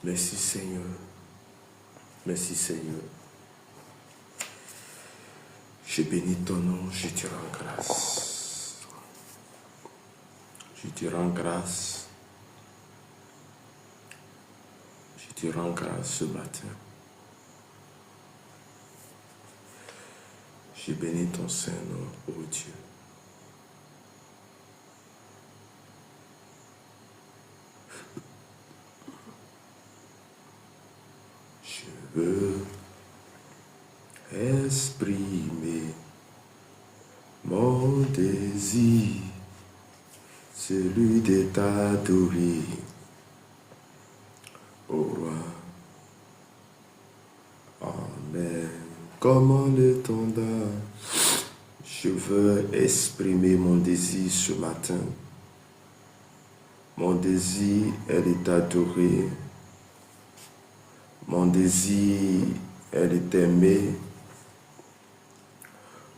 Merci Seigneur. Merci Seigneur. Je bénis ton nom, je te rends grâce. Je te rends grâce. Je te rends grâce ce matin. Je bénis ton Saint-Nom, ô Dieu. Je veux exprimer mon désir, celui de t'adorer, ô roi. Amen. Comment le tendra, je veux exprimer mon désir ce matin. Mon désir est de t'adorer. Mon désir est de t'aimer.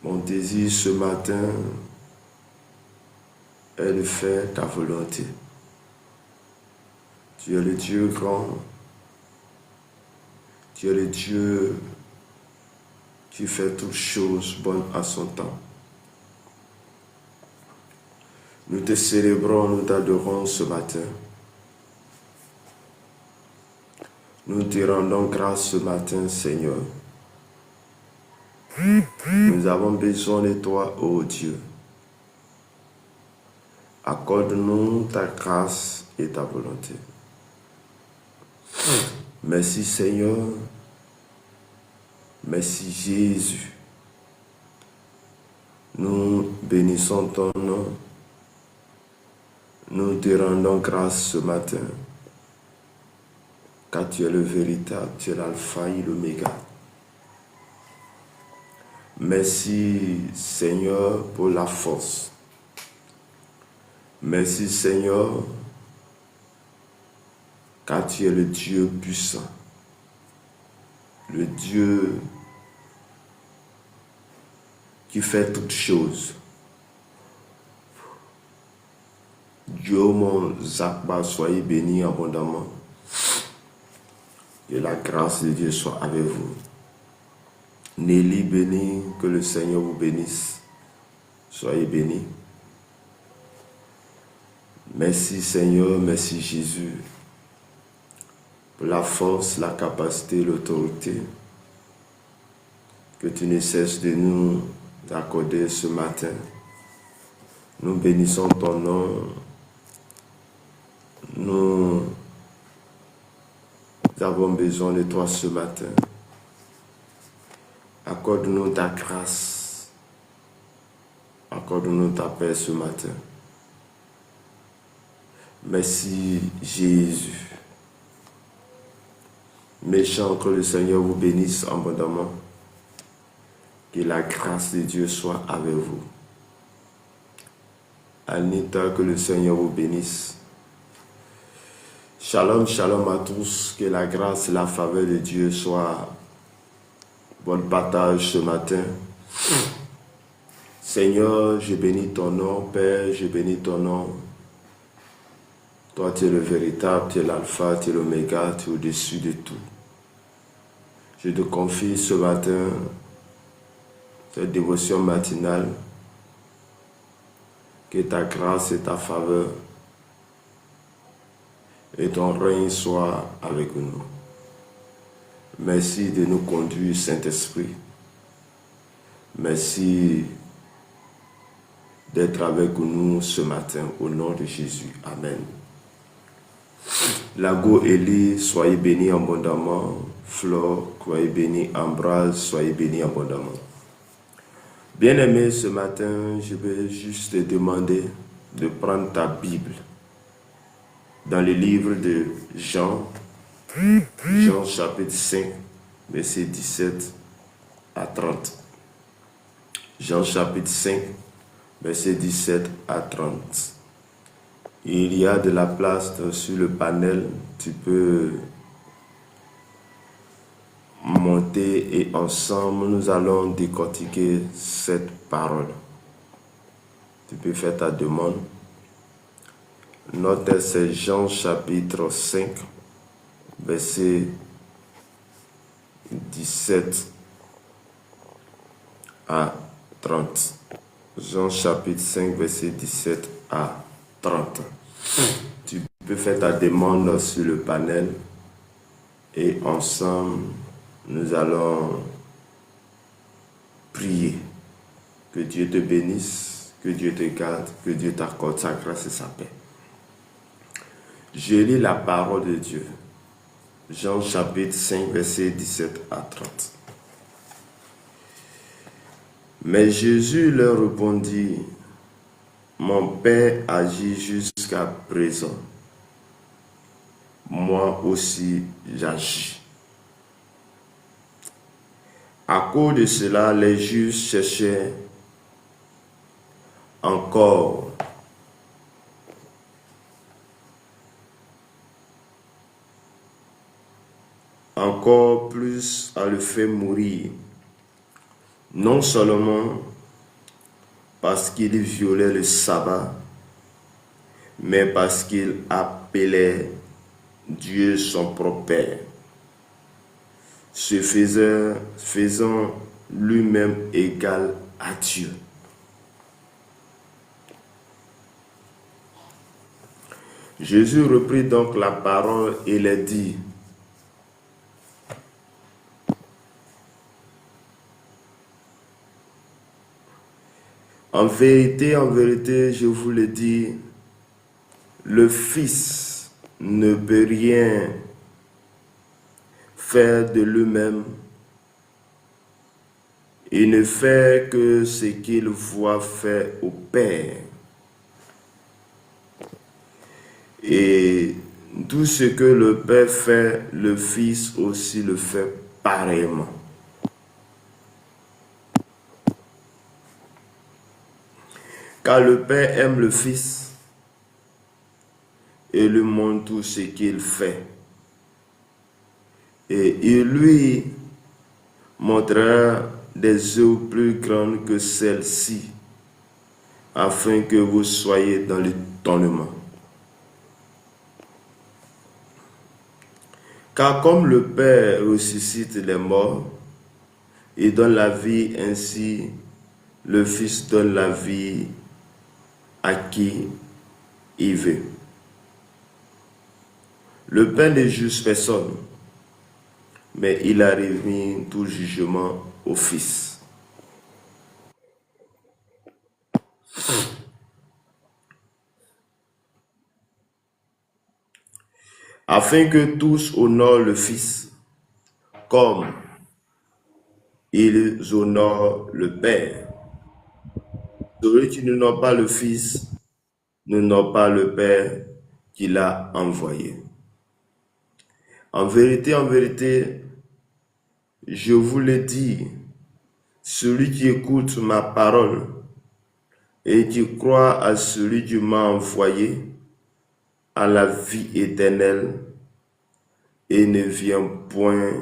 Mon désir ce matin est de faire ta volonté. Tu es le Dieu grand. Tu es le Dieu qui fait toutes choses bonnes à son temps. Nous te célébrons, nous t'adorons ce matin. Nous te rendons grâce ce matin, Seigneur. Nous avons besoin de toi, ô Dieu. Accorde-nous ta grâce et ta volonté. Merci, Seigneur. Merci, Jésus. Nous bénissons ton nom. Nous te rendons grâce ce matin. Car tu es le véritable, tu es l'alpha et l'oméga. Merci Seigneur pour la force. Merci Seigneur, car tu es le Dieu puissant. Le Dieu qui fait toutes choses. Dieu mon Zakba, soyez bénis abondamment. Que la grâce de Dieu soit avec vous. Nelly béni, que le Seigneur vous bénisse. Soyez bénis. Merci Seigneur, merci Jésus. Pour la force, la capacité, l'autorité que tu ne cesses de nous accorder ce matin. Nous bénissons ton nom. Nous avons besoin de toi ce matin. Accorde-nous ta grâce. Accorde-nous ta paix ce matin. Merci Jésus. Mes chants, que le Seigneur vous bénisse abondamment. Que la grâce de Dieu soit avec vous. Anita, que le Seigneur vous bénisse. Shalom, shalom à tous. Que la grâce et la faveur de Dieu soient votre partage ce matin. Seigneur, je bénis ton nom. Père, je bénis ton nom. Toi, tu es le véritable, tu es l'alpha, tu es l'oméga, tu es au-dessus de tout. Je te confie ce matin cette dévotion matinale. Que ta grâce et ta faveur et ton règne soient avec nous. Merci de nous conduire, Saint-Esprit. Merci d'être avec nous ce matin, au nom de Jésus. Amen. Lago Élie, soyez bénis abondamment. Flore, soyez bénis. Ambroise, soyez bénis abondamment. Bien-aimé, ce matin, je vais juste te demander de prendre ta Bible dans le livre de Jean, Jean chapitre 5, verset 17 à 30. Jean chapitre 5, verset 17 à 30. Il y a de la place sur le panel, tu peux monter et ensemble nous allons décortiquer cette parole. Tu peux faire ta demande. Notre c'est Jean chapitre 5, verset 17 à 30. Jean chapitre 5, verset 17 à 30. Tu peux faire ta demande sur le panel et ensemble nous allons prier. Que Dieu te bénisse, que Dieu te garde, que Dieu t'accorde sa grâce et sa paix. Je lis la parole de Dieu. Jean chapitre 5, verset 17 à 30. Mais Jésus leur répondit, mon Père agit jusqu'à présent. Moi aussi j'agis. À cause de cela, les Juifs cherchaient encore plus à le faire mourir, non seulement parce qu'il violait le sabbat, mais parce qu'il appelait Dieu son propre Père, se faisant lui-même égal à Dieu. Jésus reprit donc la parole et leur dit, en vérité, je vous le dis, le Fils ne peut rien faire de lui-même. Il ne fait que ce qu'il voit faire au Père. Et tout ce que le Père fait, le Fils aussi le fait pareillement. Car le Père aime le Fils et lui montre tout ce qu'il fait. Et il lui montrera des œuvres plus grandes que celles-ci, afin que vous soyez dans l'étonnement. Car comme le Père ressuscite les morts et donne la vie, ainsi le Fils donne la vie à qui il veut. Le Père ne juge personne, mais il a remis tout jugement au Fils. Afin que tous honorent le Fils, comme ils honorent le Père. Celui qui n'honore pas le Fils n'honore pas le Père qui l'a envoyé. En vérité, je vous le dis, celui qui écoute ma parole et qui croit à celui qui m'a envoyé a la vie éternelle et ne vient point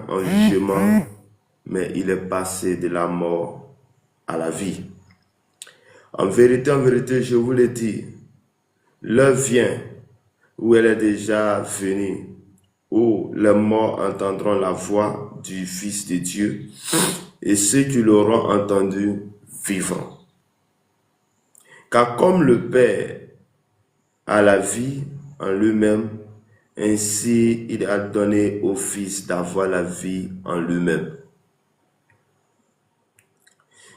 en jugement, mais il est passé de la mort à la vie. En vérité, je vous le dis, l'heure vient où elle est déjà venue, où les morts entendront la voix du Fils de Dieu, et ceux qui l'auront entendu vivront. Car comme le Père a la vie en lui-même, ainsi il a donné au Fils d'avoir la vie en lui-même.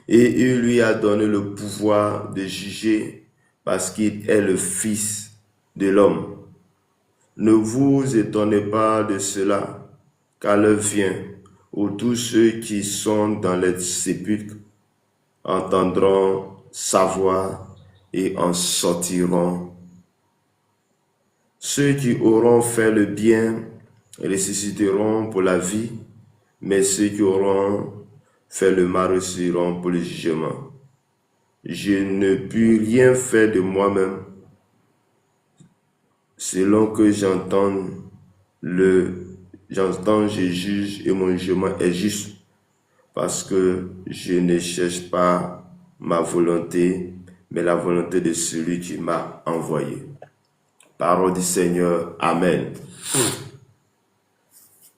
Et il lui a donné le pouvoir de juger parce qu'il est le Fils de l'homme. Ne vous étonnez pas de cela, car l'heure vient où tous ceux qui sont dans les sépulcres entendront sa voix et en sortiront. Ceux qui auront fait le bien ressusciteront pour la vie, mais ceux qui auront fait le mal ressusciteront pour le jugement. Je ne puis rien faire de moi-même. Selon que j'entends, je juge et mon jugement est juste, parce que je ne cherche pas ma volonté, mais la volonté de celui qui m'a envoyé. Parole du Seigneur. Amen.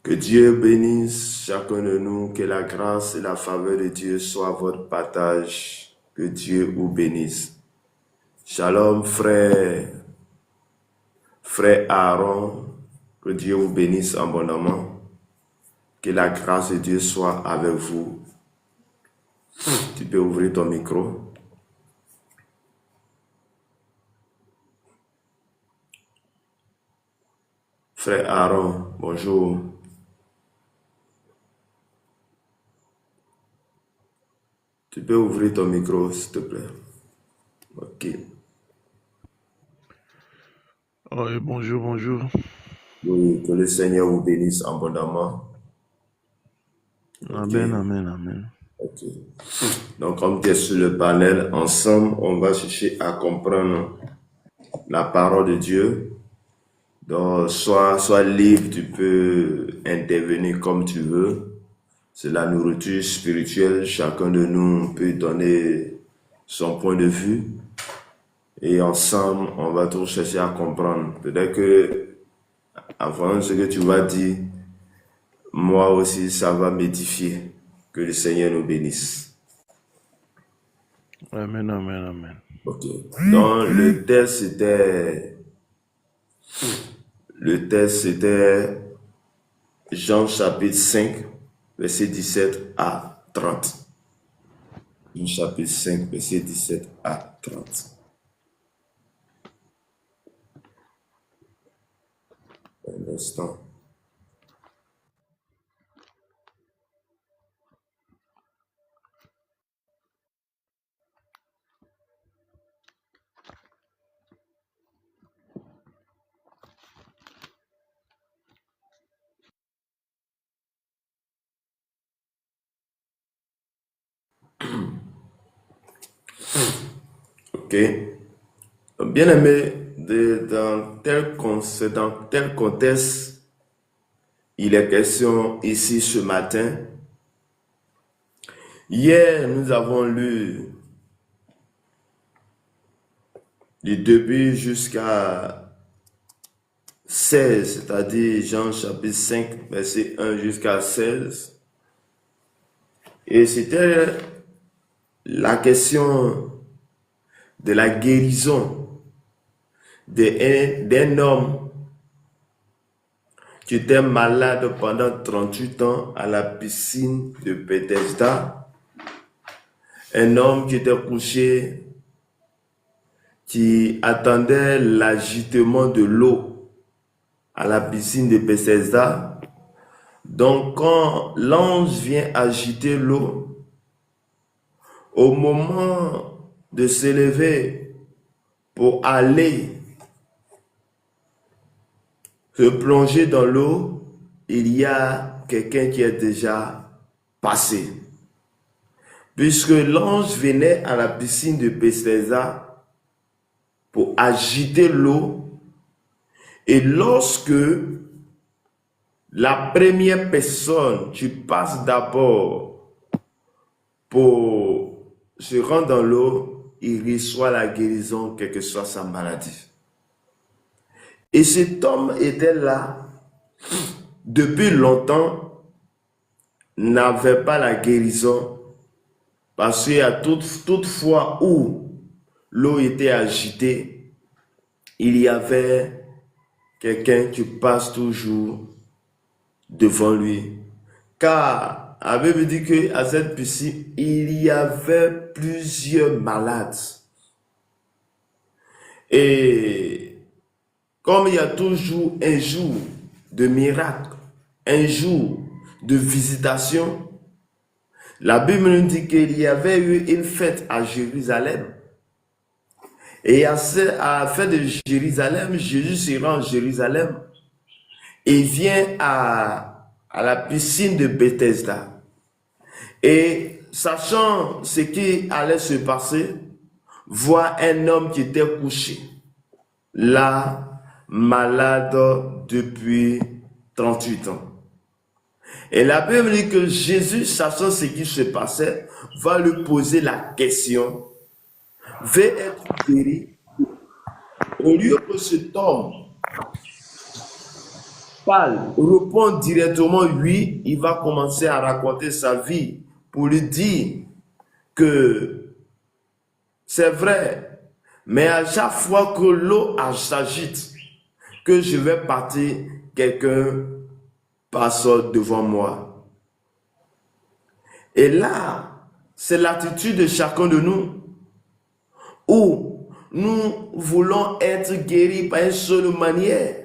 Que Dieu bénisse chacun de nous, que la grâce et la faveur de Dieu soient votre partage. Que Dieu vous bénisse. Shalom, frère Aaron, que Dieu vous bénisse abondamment. Que la grâce de Dieu soit avec vous. Tu peux ouvrir ton micro. Frère Aaron, bonjour. Tu peux ouvrir ton micro, s'il te plaît. Ok. Oui, bonjour. Oui, que le Seigneur vous bénisse abondamment. Okay. Amen. Ok. Donc, comme tu es sur le panel, ensemble, on va chercher à comprendre la parole de Dieu. Donc, sois libre, tu peux intervenir comme tu veux. C'est la nourriture spirituelle. Chacun de nous peut donner son point de vue. Et ensemble, on va tout chercher à comprendre. Peut-être que, avant ce que tu vas dire, moi aussi, ça va m'édifier. Que le Seigneur nous bénisse. Amen. Ok. Donc, le test c'était Jean chapitre 5, verset 17 à 30. Jean chapitre 5, verset 17 à 30. Un instant. Ok. Bien aimé, dans tel contexte, il est question ici ce matin. Hier, nous avons lu du début jusqu'à 16, c'est-à-dire Jean chapitre 5, verset 1 jusqu'à 16. Et c'était la question de la guérison d'un homme qui était malade pendant 38 ans à la piscine de Bethesda. Un homme qui était couché, qui attendait l'agitement de l'eau à la piscine de Bethesda. Donc, quand l'ange vient agiter l'eau, au moment de s'élever pour aller se plonger dans l'eau, il y a quelqu'un qui est déjà passé. Puisque l'ange venait à la piscine de Bethesda pour agiter l'eau, et lorsque la première personne qui passe d'abord pour se rendre dans l'eau, il reçoit la guérison, quelle que soit sa maladie. Et cet homme était là depuis longtemps n'avait pas la guérison, parce qu'il y a toute fois où l'eau était agitée, il y avait quelqu'un qui passe toujours devant lui. Car la Bible dit qu'à cette piscine, il y avait plusieurs malades. Et comme il y a toujours un jour de miracle, un jour de visitation, la Bible nous dit qu'il y avait eu une fête à Jérusalem. Et à la fête de Jérusalem, Jésus se rend à Jérusalem et vient à la piscine de Bethesda. Et sachant ce qui allait se passer, voit un homme qui était couché, là, malade depuis 38 ans. Et la Bible dit que Jésus, sachant ce qui se passait, va lui poser la question, veut être guéri. Au lieu que cet homme parle, répond directement oui, il va commencer à raconter sa vie pour lui dire que c'est vrai, mais à chaque fois que l'eau s'agite, que je vais partir, quelqu'un passe devant moi. Et là, c'est l'attitude de chacun de nous, où nous voulons être guéris par une seule manière,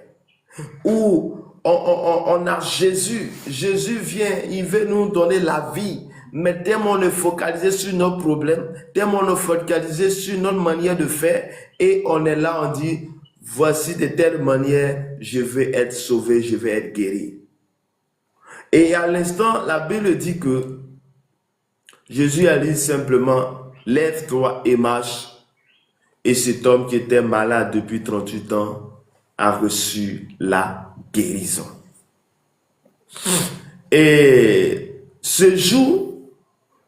où on a Jésus. Jésus vient, il veut nous donner la vie. Mais tellement on est focalisé sur nos problèmes, tellement on est focalisé sur notre manière de faire, et on est là, on dit, voici de telle manière, je vais être sauvé, je vais être guéri. Et à l'instant, la Bible dit que Jésus a dit simplement, lève-toi et marche. Et cet homme qui était malade depuis 38 ans a reçu la guérison. Et ce jour,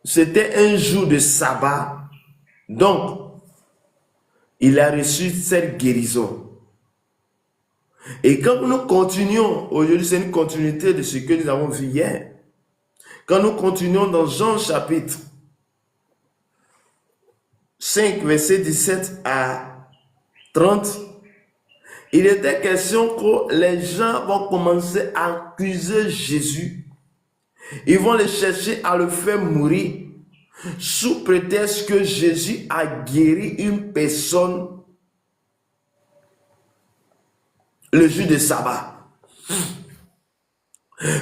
c'était un jour de sabbat. Donc, il a reçu cette guérison. Et quand nous continuons, aujourd'hui c'est une continuité de ce que nous avons vu hier. Quand nous continuons dans Jean chapitre 5, verset 17 à 30, il était question que les gens vont commencer à accuser Jésus. Ils vont le chercher à le faire mourir sous prétexte que Jésus a guéri une personne le jour de sabbat.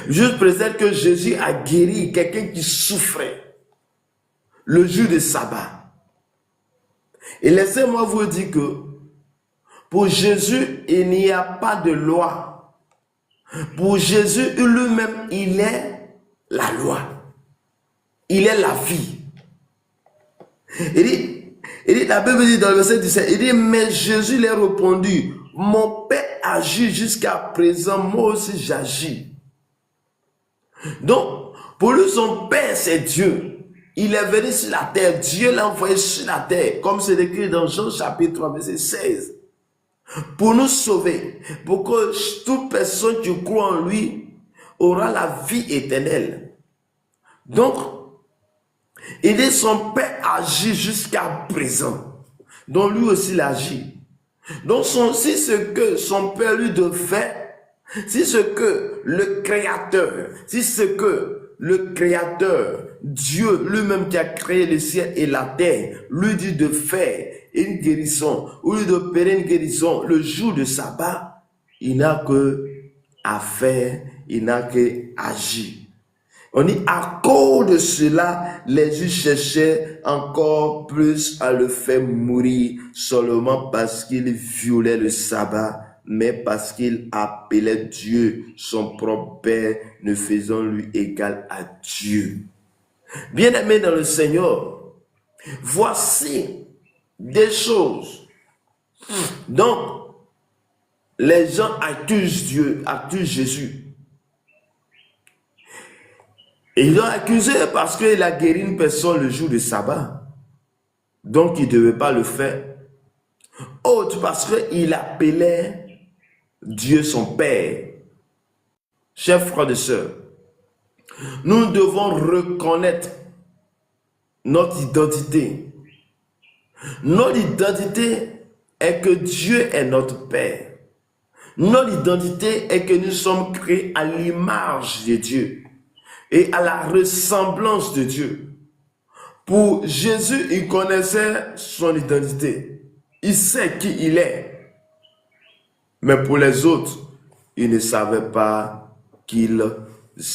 Juste prétexte que Jésus a guéri quelqu'un qui souffrait le jour de sabbat. Et laissez-moi vous dire que pour Jésus, il n'y a pas de loi. Pour Jésus lui-même, il est la loi. Il est la vie. Il dit, la Bible dit dans le verset 17, il dit, mais Jésus lui a répondu, mon Père agit jusqu'à présent, moi aussi j'agis. Donc, pour lui, son Père, c'est Dieu. Il est venu sur la terre, Dieu l'a envoyé sur la terre, comme c'est écrit dans Jean chapitre 3, verset 16. Pour nous sauver, pour que toute personne qui croit en lui aura la vie éternelle. Donc, il dit son Père agit jusqu'à présent. Donc lui aussi il agit. Donc si ce que son Père lui de faire, si ce que le Créateur, Dieu lui-même qui a créé le ciel et la terre, lui dit de faire une guérison, ou lui d'opérer une guérison le jour de sabbat, il n'a que à faire, il n'a que agir. On dit à cause de cela, les Juifs cherchaient encore plus à le faire mourir, seulement parce qu'il violait le sabbat, mais parce qu'il appelait Dieu son propre Père, ne faisant lui égal à Dieu. Bien-aimés dans le Seigneur, voici des choses. Donc, les gens accusent Dieu, accusent Jésus. Et ils l'ont accusé parce qu'il a guéri une personne le jour de sabbat. Donc, il ne devait pas le faire. Autre parce qu'il appelait Dieu son Père. Chers frères et sœurs, Nous devons reconnaître notre identité. Notre identité est que Dieu est notre Père. Notre identité est que nous sommes créés à l'image de Dieu et à la ressemblance de Dieu. Pour Jésus, il connaissait son identité. Il sait qui il est. Mais pour les autres, ils ne savaient pas qui ils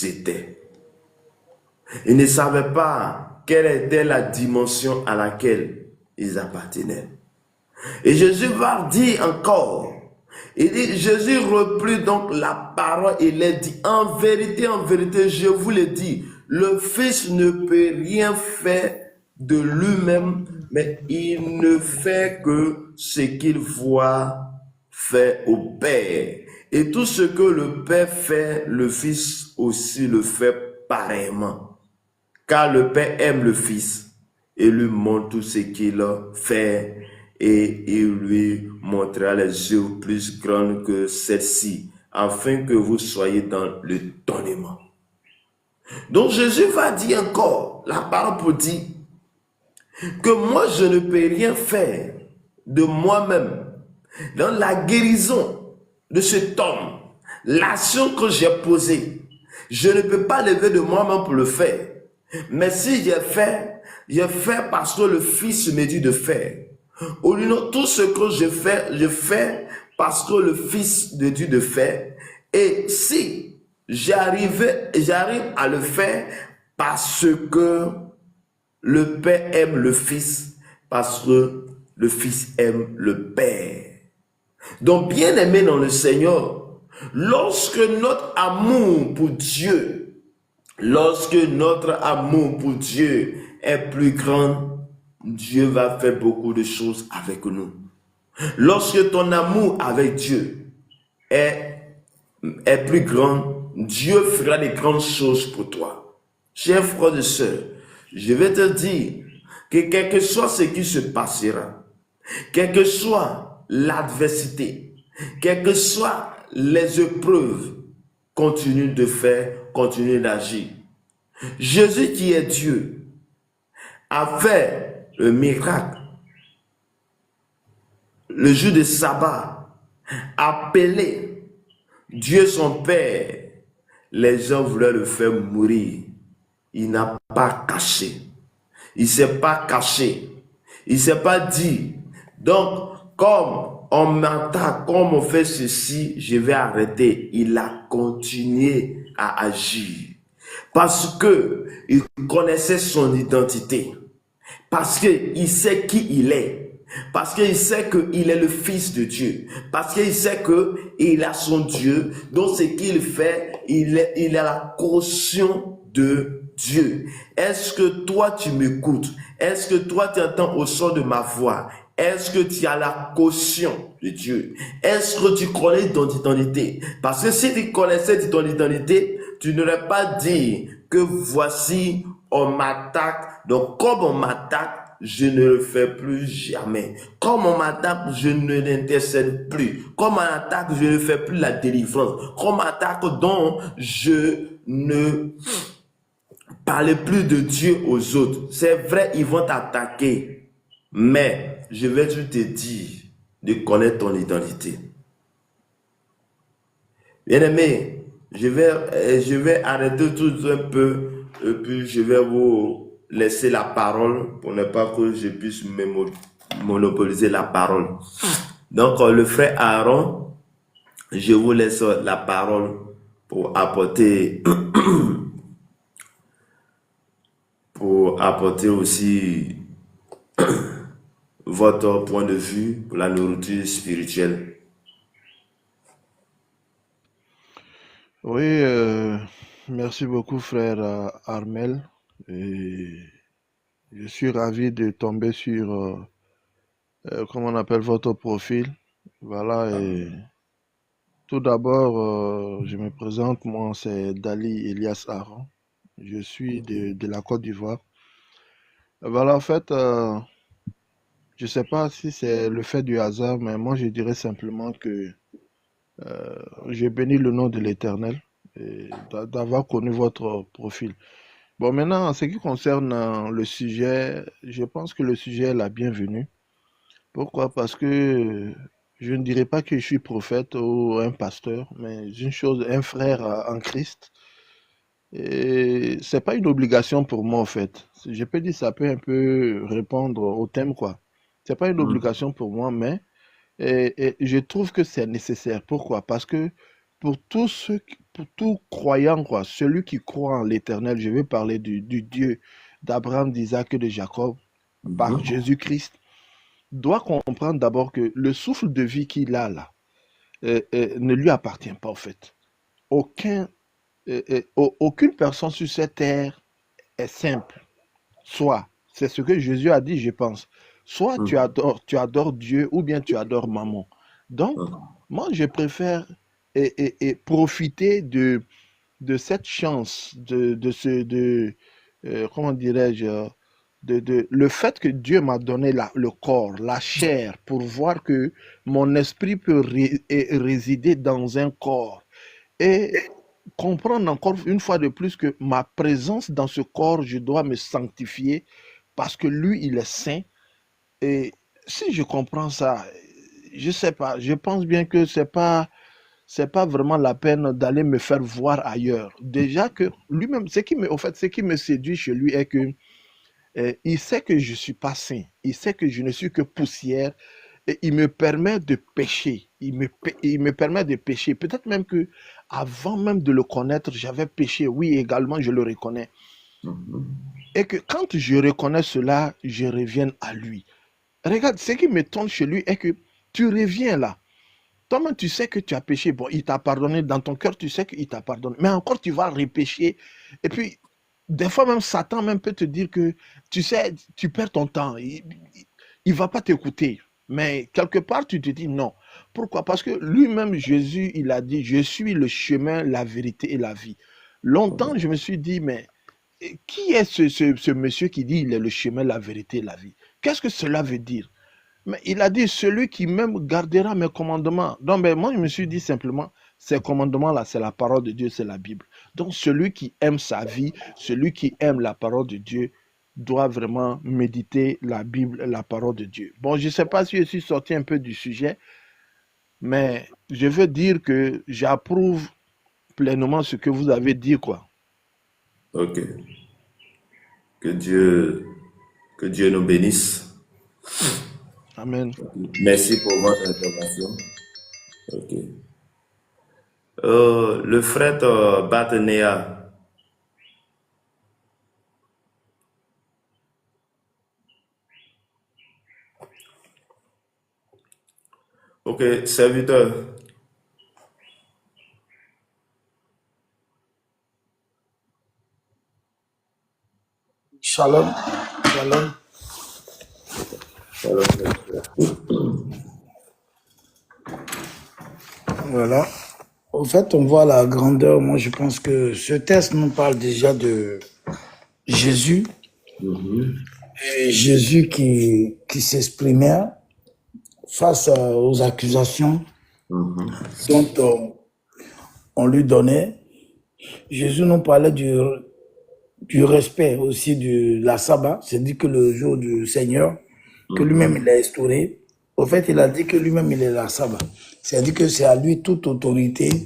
étaient. Ils ne savaient pas quelle était la dimension à laquelle ils appartenaient. Et Jésus va dire encore, il dit, Jésus reprit donc la parole et il dit, en vérité, je vous le dis, le Fils ne peut rien faire de lui-même, mais il ne fait que ce qu'il voit faire au Père. Et tout ce que le Père fait, le Fils aussi le fait pareillement. Car le Père aime le Fils et lui montre tout ce qu'il fait et il lui montrera les œuvres plus grandes que celles-ci, afin que vous soyez dans l'étonnement. Donc Jésus va dire encore, la parole pour dire, que moi je ne peux rien faire de moi-même dans la guérison de cet homme, l'action que j'ai posée. Je ne peux pas lever de moi-même pour le faire. Mais si j'ai fait parce que le Fils me dit de faire. Au lieu de tout ce que je fais parce que le Fils me dit de faire. Et si j'arrive à le faire parce que le Père aime le Fils, parce que le Fils aime le Père. Donc, bien aimé dans le Seigneur, lorsque notre amour pour Dieu est plus grand, Dieu va faire beaucoup de choses avec nous. Lorsque ton amour avec Dieu est plus grand, Dieu fera des grandes choses pour toi. Chers frères et sœurs, je vais te dire que quel que soit ce qui se passera, quelle que soit l'adversité, quelles que soient les épreuves, continue de faire, continue d'agir. Jésus qui est Dieu a fait le miracle le jour de sabbat, appelé Dieu son Père. Les gens voulaient le faire mourir. Il n'a pas caché. Il ne s'est pas caché. Il ne s'est pas dit, donc, comme on m'attaque, comme on fait ceci, je vais arrêter. Il a continué à agir. Parce que il connaissait son identité. Parce qu'il sait qui il est. Parce qu'il sait qu'il est le Fils de Dieu. Parce qu'il sait qu'il a son Dieu. Donc ce qu'il fait, il a la caution de Dieu. Est-ce que toi tu m'écoutes? Est-ce que toi tu entends au son de ma voix? Est-ce que tu as la caution de Dieu? Est-ce que tu connais ton identité? Parce que si tu connaissais ton identité, tu n'aurais pas dit que voici, on m'attaque. Donc comme on m'attaque, je ne le fais plus jamais. Comme on m'attaque, je ne l'intercède plus. Comme on m'attaque, je ne fais plus la délivrance. Comme on m'attaque, donc je ne parle plus de Dieu aux autres. C'est vrai, ils vont t'attaquer. Mais je vais juste te dire de connaître ton identité. Bien-aimé, je vais arrêter tout un peu et puis je vais vous laisser la parole pour ne pas que je puisse monopoliser la parole. Donc, le frère Aaron, je vous laisse la parole pour apporter aussi votre point de vue pour la nourriture spirituelle. Oui, merci beaucoup, frère Armel. Et je suis ravi de tomber sur, comment on appelle votre profil. Voilà, et tout d'abord, je me présente, moi, c'est Dali Elias Aaron. Je suis de la Côte d'Ivoire. Voilà, en fait, je ne sais pas si c'est le fait du hasard, mais moi, je dirais simplement que je bénis le nom de l'Éternel. d'avoir connu votre profil. Bon, maintenant, en ce qui concerne le sujet, je pense que le sujet est la bienvenue. Pourquoi? Parce que je ne dirais pas que je suis prophète ou un pasteur, mais une chose, un frère en Christ. Et c'est pas une obligation pour moi, en fait. Je peux dire, ça peut un peu répondre au thème, quoi. C'est pas une Mhm. obligation pour moi, mais et je trouve que c'est nécessaire. Pourquoi? Parce que pour tout croyant, quoi, celui qui croit en l'Éternel, je vais parler du Dieu d'Abraham, d'Isaac et de Jacob, par Mhm. Jésus-Christ, doit comprendre d'abord que le souffle de vie qu'il a là ne lui appartient pas, en fait. Aucun, aucune personne sur cette terre est simple. Soit, c'est ce que Jésus a dit, je pense. Soit Mhm. tu adores Dieu ou bien tu adores maman. Donc, Mhm. moi, je préfère profiter de cette chance, comment dirais-je, le fait que Dieu m'a donné le corps, la chair, pour voir que mon esprit peut résider dans un corps. Et comprendre encore une fois de plus que ma présence dans ce corps, je dois me sanctifier parce que lui, il est saint. Et si je comprends ça, je sais pas, je pense bien que c'est pas vraiment la peine d'aller me faire voir ailleurs. Déjà que lui-même, au fait, ce qui me séduit chez lui est que il sait que je suis pas saint, il sait que je ne suis que poussière et il me permet de pécher. Il me permet de pécher. Peut-être même que avant même de le connaître, j'avais péché. Oui, également, je le reconnais. Mhm. Et que quand je reconnais cela, je reviens à lui. Regarde, ce qui m'étonne chez lui est que tu reviens là. Toi-même, tu sais que tu as péché. Bon, il t'a pardonné. Dans ton cœur, tu sais qu'il t'a pardonné. Mais encore, tu vas repécher. Et puis, des fois, même Satan même peut te dire que, tu sais, tu perds ton temps. Il va pas t'écouter. Mais quelque part, tu te dis non. Pourquoi? Parce que lui-même, Jésus, il a dit, je suis le chemin, la vérité et la vie. Longtemps, je me suis dit, mais qui est ce monsieur qui dit il est le chemin, la vérité et la vie? Qu'est-ce que cela veut dire? Mais il a dit, celui qui même gardera mes commandements. Donc, ben, moi, je me suis dit simplement, ces commandements-là, c'est la parole de Dieu, c'est la Bible. Donc, celui qui aime sa vie, celui qui aime la parole de Dieu, doit vraiment méditer la Bible, la parole de Dieu. Bon, je ne sais pas si je suis sorti un peu du sujet, mais je veux dire que j'approuve pleinement ce que vous avez dit, quoi. Ok. Que Dieu nous bénisse. Amen. Merci pour votre intervention. Ok. Le frère Barthénéa. Ok, serviteur. Shalom, shalom. Shalom, serviteur. Voilà. Au fait, on voit la grandeur. Moi, je pense que ce texte nous parle déjà de Jésus, Mhm. et Jésus qui s'exprimait face aux accusations Mhm. dont on lui donnait. Jésus nous parlait du respect aussi de la sabbat, c'est-à-dire que le jour du Seigneur, que lui-même il Mhm. a instauré. Au fait, il a dit que lui-même il est la sabbat. C'est-à-dire que c'est à lui toute autorité.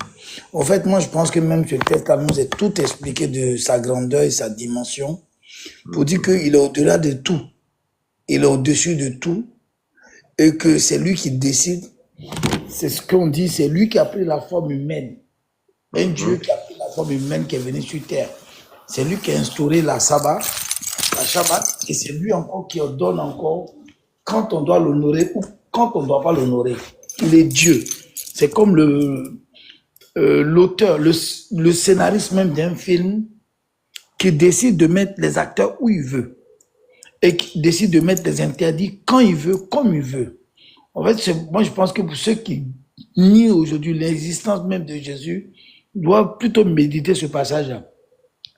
En fait, moi je pense que même ce texte-là nous est tout expliqué de sa grandeur et sa dimension pour dire Mhm. qu'il est au-delà de tout. Il est au-dessus de tout et que c'est lui qui décide. C'est ce qu'on dit, c'est lui qui a pris la forme humaine. Un Dieu Mhm. qui a pris la forme humaine qui est venu sur terre. C'est lui qui a instauré la Shabbat, et c'est lui encore qui ordonne encore quand on doit l'honorer ou quand on ne doit pas l'honorer. Il est Dieu. C'est comme l'auteur, le scénariste même d'un film qui décide de mettre les acteurs où il veut et qui décide de mettre les interdits quand il veut, comme il veut. En fait, moi je pense que pour ceux qui nient aujourd'hui l'existence même de Jésus, doivent plutôt méditer ce passage-là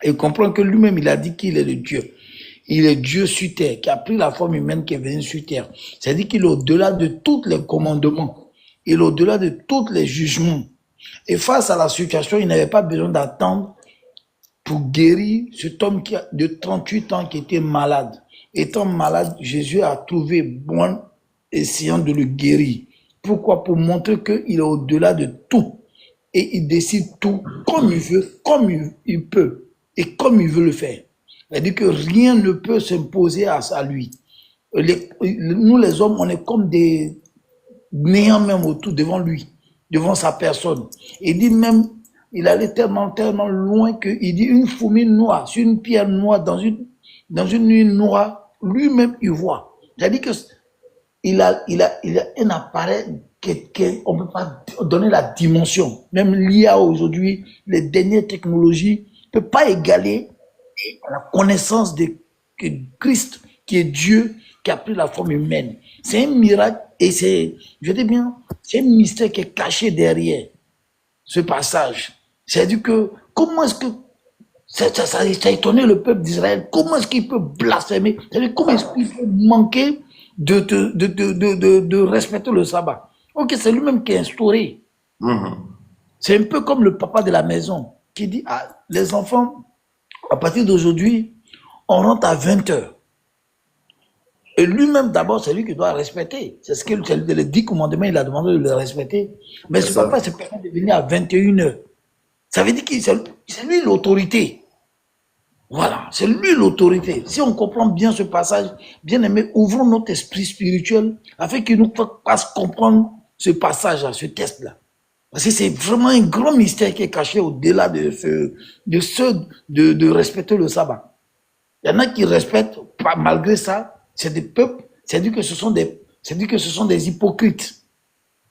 et comprendre que lui-même, il a dit qu'il est le Dieu. Il est Dieu sur terre, qui a pris la forme humaine qui est venue sur terre. C'est-à-dire qu'il est au-delà de tous les commandements. Il est au-delà de tous les jugements. Et face à la situation, il n'avait pas besoin d'attendre pour guérir cet homme de 38 ans qui était malade. Étant malade, Jésus a trouvé bon essayant de le guérir. Pourquoi? Pour montrer qu'il est au-delà de tout. Et il décide tout comme il veut, comme il peut, et comme il veut le faire. C'est-à-dire que rien ne peut s'imposer à lui. Nous les hommes, on est comme des néants même autour, devant lui, devant sa personne. Il dit même, il allait tellement loin qu'il dit une fourmi noire, sur une pierre noire, dans une nuit noire, lui-même il voit. C'est-à-dire que il a un appareil qu'on ne peut pas donner la dimension. Même l'IA aujourd'hui, les dernières technologies ne peuvent pas égaler la connaissance de Christ, qui est Dieu, qui a pris la forme humaine. C'est un miracle et c'est un mystère qui est caché derrière ce passage. C'est-à-dire que, comment est-ce que ça a étonné le peuple d'Israël? Comment est-ce qu'il peut blasphémer? C'est-à-dire, comment est-ce qu'il peut manquer de respecter le sabbat? Ok, c'est lui-même qui a instauré. C'est un peu comme le papa de la maison qui dit, les enfants, à partir d'aujourd'hui, on rentre à 20h. Et lui-même, d'abord, c'est lui qui doit respecter. C'est ce que les 10 commandements, il a demandé de le respecter. Mais ce papa se permet de venir à 21h. Ça veut dire que c'est lui l'autorité. Voilà, c'est lui l'autorité. Si on comprend bien ce passage, bien aimé, ouvrons notre esprit spirituel afin qu'il nous fasse comprendre ce passage-là, ce test-là. Parce que c'est vraiment un grand mystère qui est caché au-delà de respecter le sabbat. Il y en a qui respectent, malgré ça, c'est des peuples, c'est-à-dire que ce sont des hypocrites.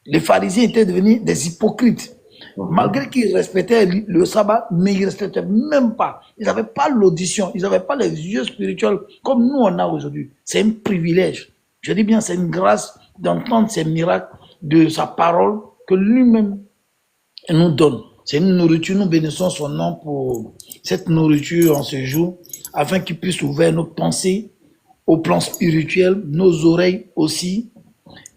Les pharisiens étaient devenus des hypocrites. Malgré qu'ils respectaient le sabbat, mais ils ne respectaient même pas. Ils n'avaient pas l'audition, ils n'avaient pas les yeux spirituels comme nous on a aujourd'hui. C'est un privilège. Je dis bien, c'est une grâce d'entendre ces miracles de sa parole que lui-même nous donne. C'est une nourriture, nous bénissons son nom pour cette nourriture en ce jour, afin qu'il puisse ouvrir nos pensées au plan spirituel, nos oreilles aussi,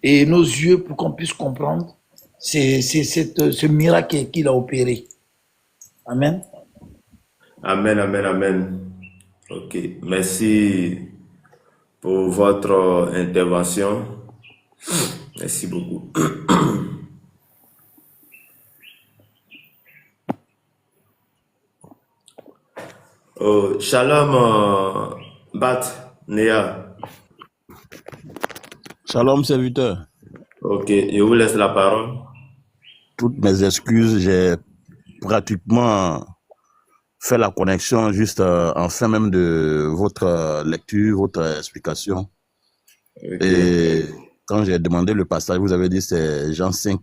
et nos yeux pour qu'on puisse comprendre ce miracle qu'il a opéré. Amen. Amen, amen, amen. Ok, merci pour votre intervention. Merci beaucoup. Shalom, Bat, Néa. Shalom, serviteur. Ok, je vous laisse la parole. Toutes mes excuses, j'ai pratiquement fait la connexion juste en fin même de votre lecture, votre explication. Okay. Et quand j'ai demandé le passage, vous avez dit c'est Jean 5,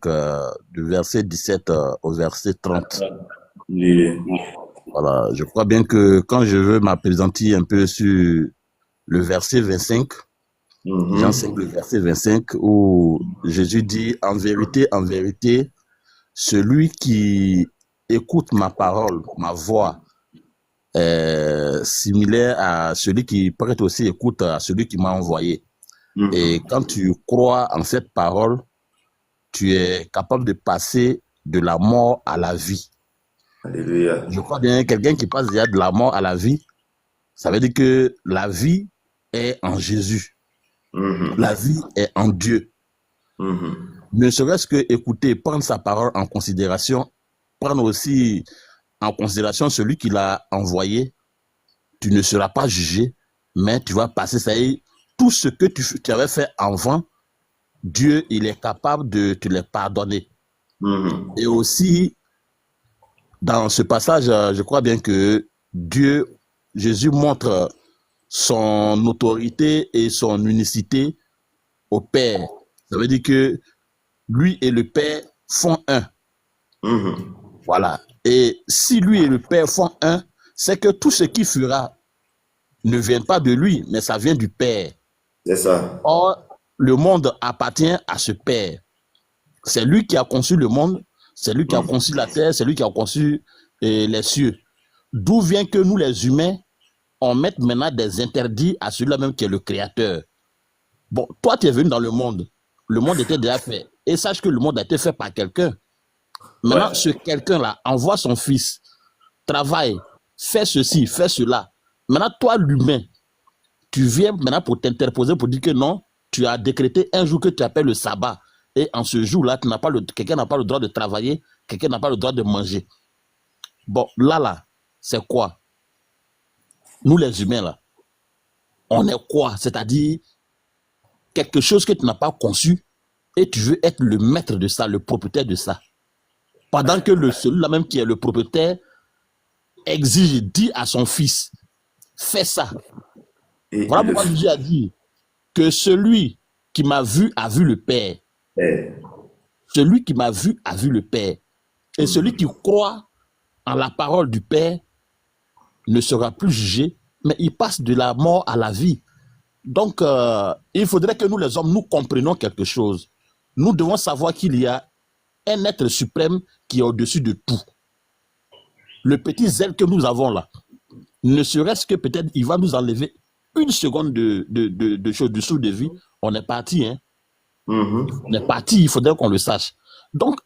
du verset 17 au verset 30. Oui. Voilà, je crois bien que quand je veux m'appesantir un peu sur le verset 25, Jean 5, le verset 25, où Jésus dit, en vérité, celui qui écoute ma parole, ma voix, est similaire à celui qui prête aussi écoute à celui qui m'a envoyé. Et quand tu crois en cette parole, tu es capable de passer de la mort à la vie. Alléluia. Je crois bien quelqu'un qui passe déjà de la mort à la vie, ça veut dire que la vie est en Jésus. La vie est en Dieu. Ne serait-ce que écouter, prendre sa parole en considération, prendre aussi en considération celui qui l'a envoyé, tu ne seras pas jugé, mais tu vas passer, ça y est, tout ce que tu avais fait avant, Dieu, il est capable de te les pardonner. Et aussi, dans ce passage, je crois bien que Jésus montre son autorité et son unicité au Père. Ça veut dire que lui et le Père font un. Voilà. Et si lui et le Père font un, c'est que tout ce qu'il fera ne vient pas de lui, mais ça vient du Père. C'est ça. Or, le monde appartient à ce Père. C'est lui qui a conçu le monde, c'est lui qui a conçu la terre, c'est lui qui a conçu les cieux. D'où vient que nous, les humains, on met maintenant des interdits à celui-là même qui est le Créateur. Bon, toi, tu es venu dans le monde était déjà fait. Et sache que le monde a été fait par quelqu'un. Maintenant, ce quelqu'un-là envoie son fils, travaille, fait ceci, fait cela. Maintenant, toi, l'humain, tu viens maintenant pour t'interposer, pour dire que non, tu as décrété un jour que tu appelles le sabbat. Et en ce jour-là, quelqu'un n'a pas le droit de travailler, quelqu'un n'a pas le droit de manger. Bon, là, c'est quoi? Nous, les humains, là, on est quoi? C'est-à-dire quelque chose que tu n'as pas conçu et tu veux être le maître de ça, le propriétaire de ça. Pendant que celui-là même qui est le propriétaire exige, dit à son fils, fais ça. Et voilà pourquoi Jésus a dit que celui qui m'a vu a vu le Père. Celui qui m'a vu a vu le Père. Et celui qui croit en la parole du Père ne sera plus jugé, mais il passe de la mort à la vie. Donc, il faudrait que nous, les hommes, nous comprenions quelque chose. Nous devons savoir qu'il y a un être suprême qui est au-dessus de tout. Le petit zèle que nous avons là, ne serait-ce que peut-être il va nous enlever une seconde de choses du sous de vie, on est parti. Hein? On est parti, il faudrait qu'on le sache. Donc,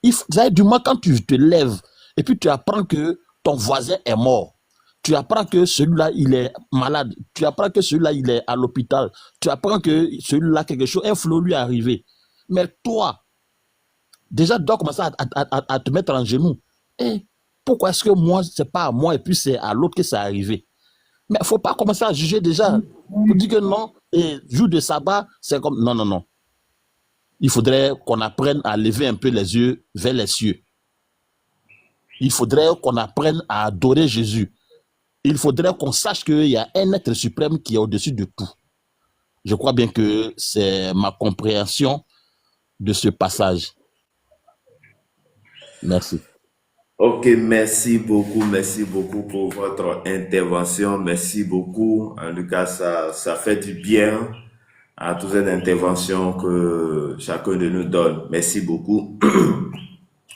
du moins, quand tu te lèves et puis tu apprends que ton voisin est mort, tu apprends que celui-là, il est malade, tu apprends que celui-là, il est à l'hôpital, tu apprends que celui-là, quelque chose, un flot lui est arrivé. Mais toi, déjà, tu dois commencer à te mettre en genoux. Et pourquoi est-ce que moi, c'est pas à moi et puis c'est à l'autre que c'est arrivé? Mais il ne faut pas commencer à juger déjà. Pour dire que non, et jour de sabbat, c'est comme... Non, non, non. Il faudrait qu'on apprenne à lever un peu les yeux vers les cieux. Il faudrait qu'on apprenne à adorer Jésus. Il faudrait qu'on sache qu'il y a un être suprême qui est au-dessus de tout. Je crois bien que c'est ma compréhension de ce passage. Merci. Ok, merci beaucoup pour votre intervention. Merci beaucoup. En tout cas, ça fait du bien à toutes ces interventions que chacun de nous donne. Merci beaucoup.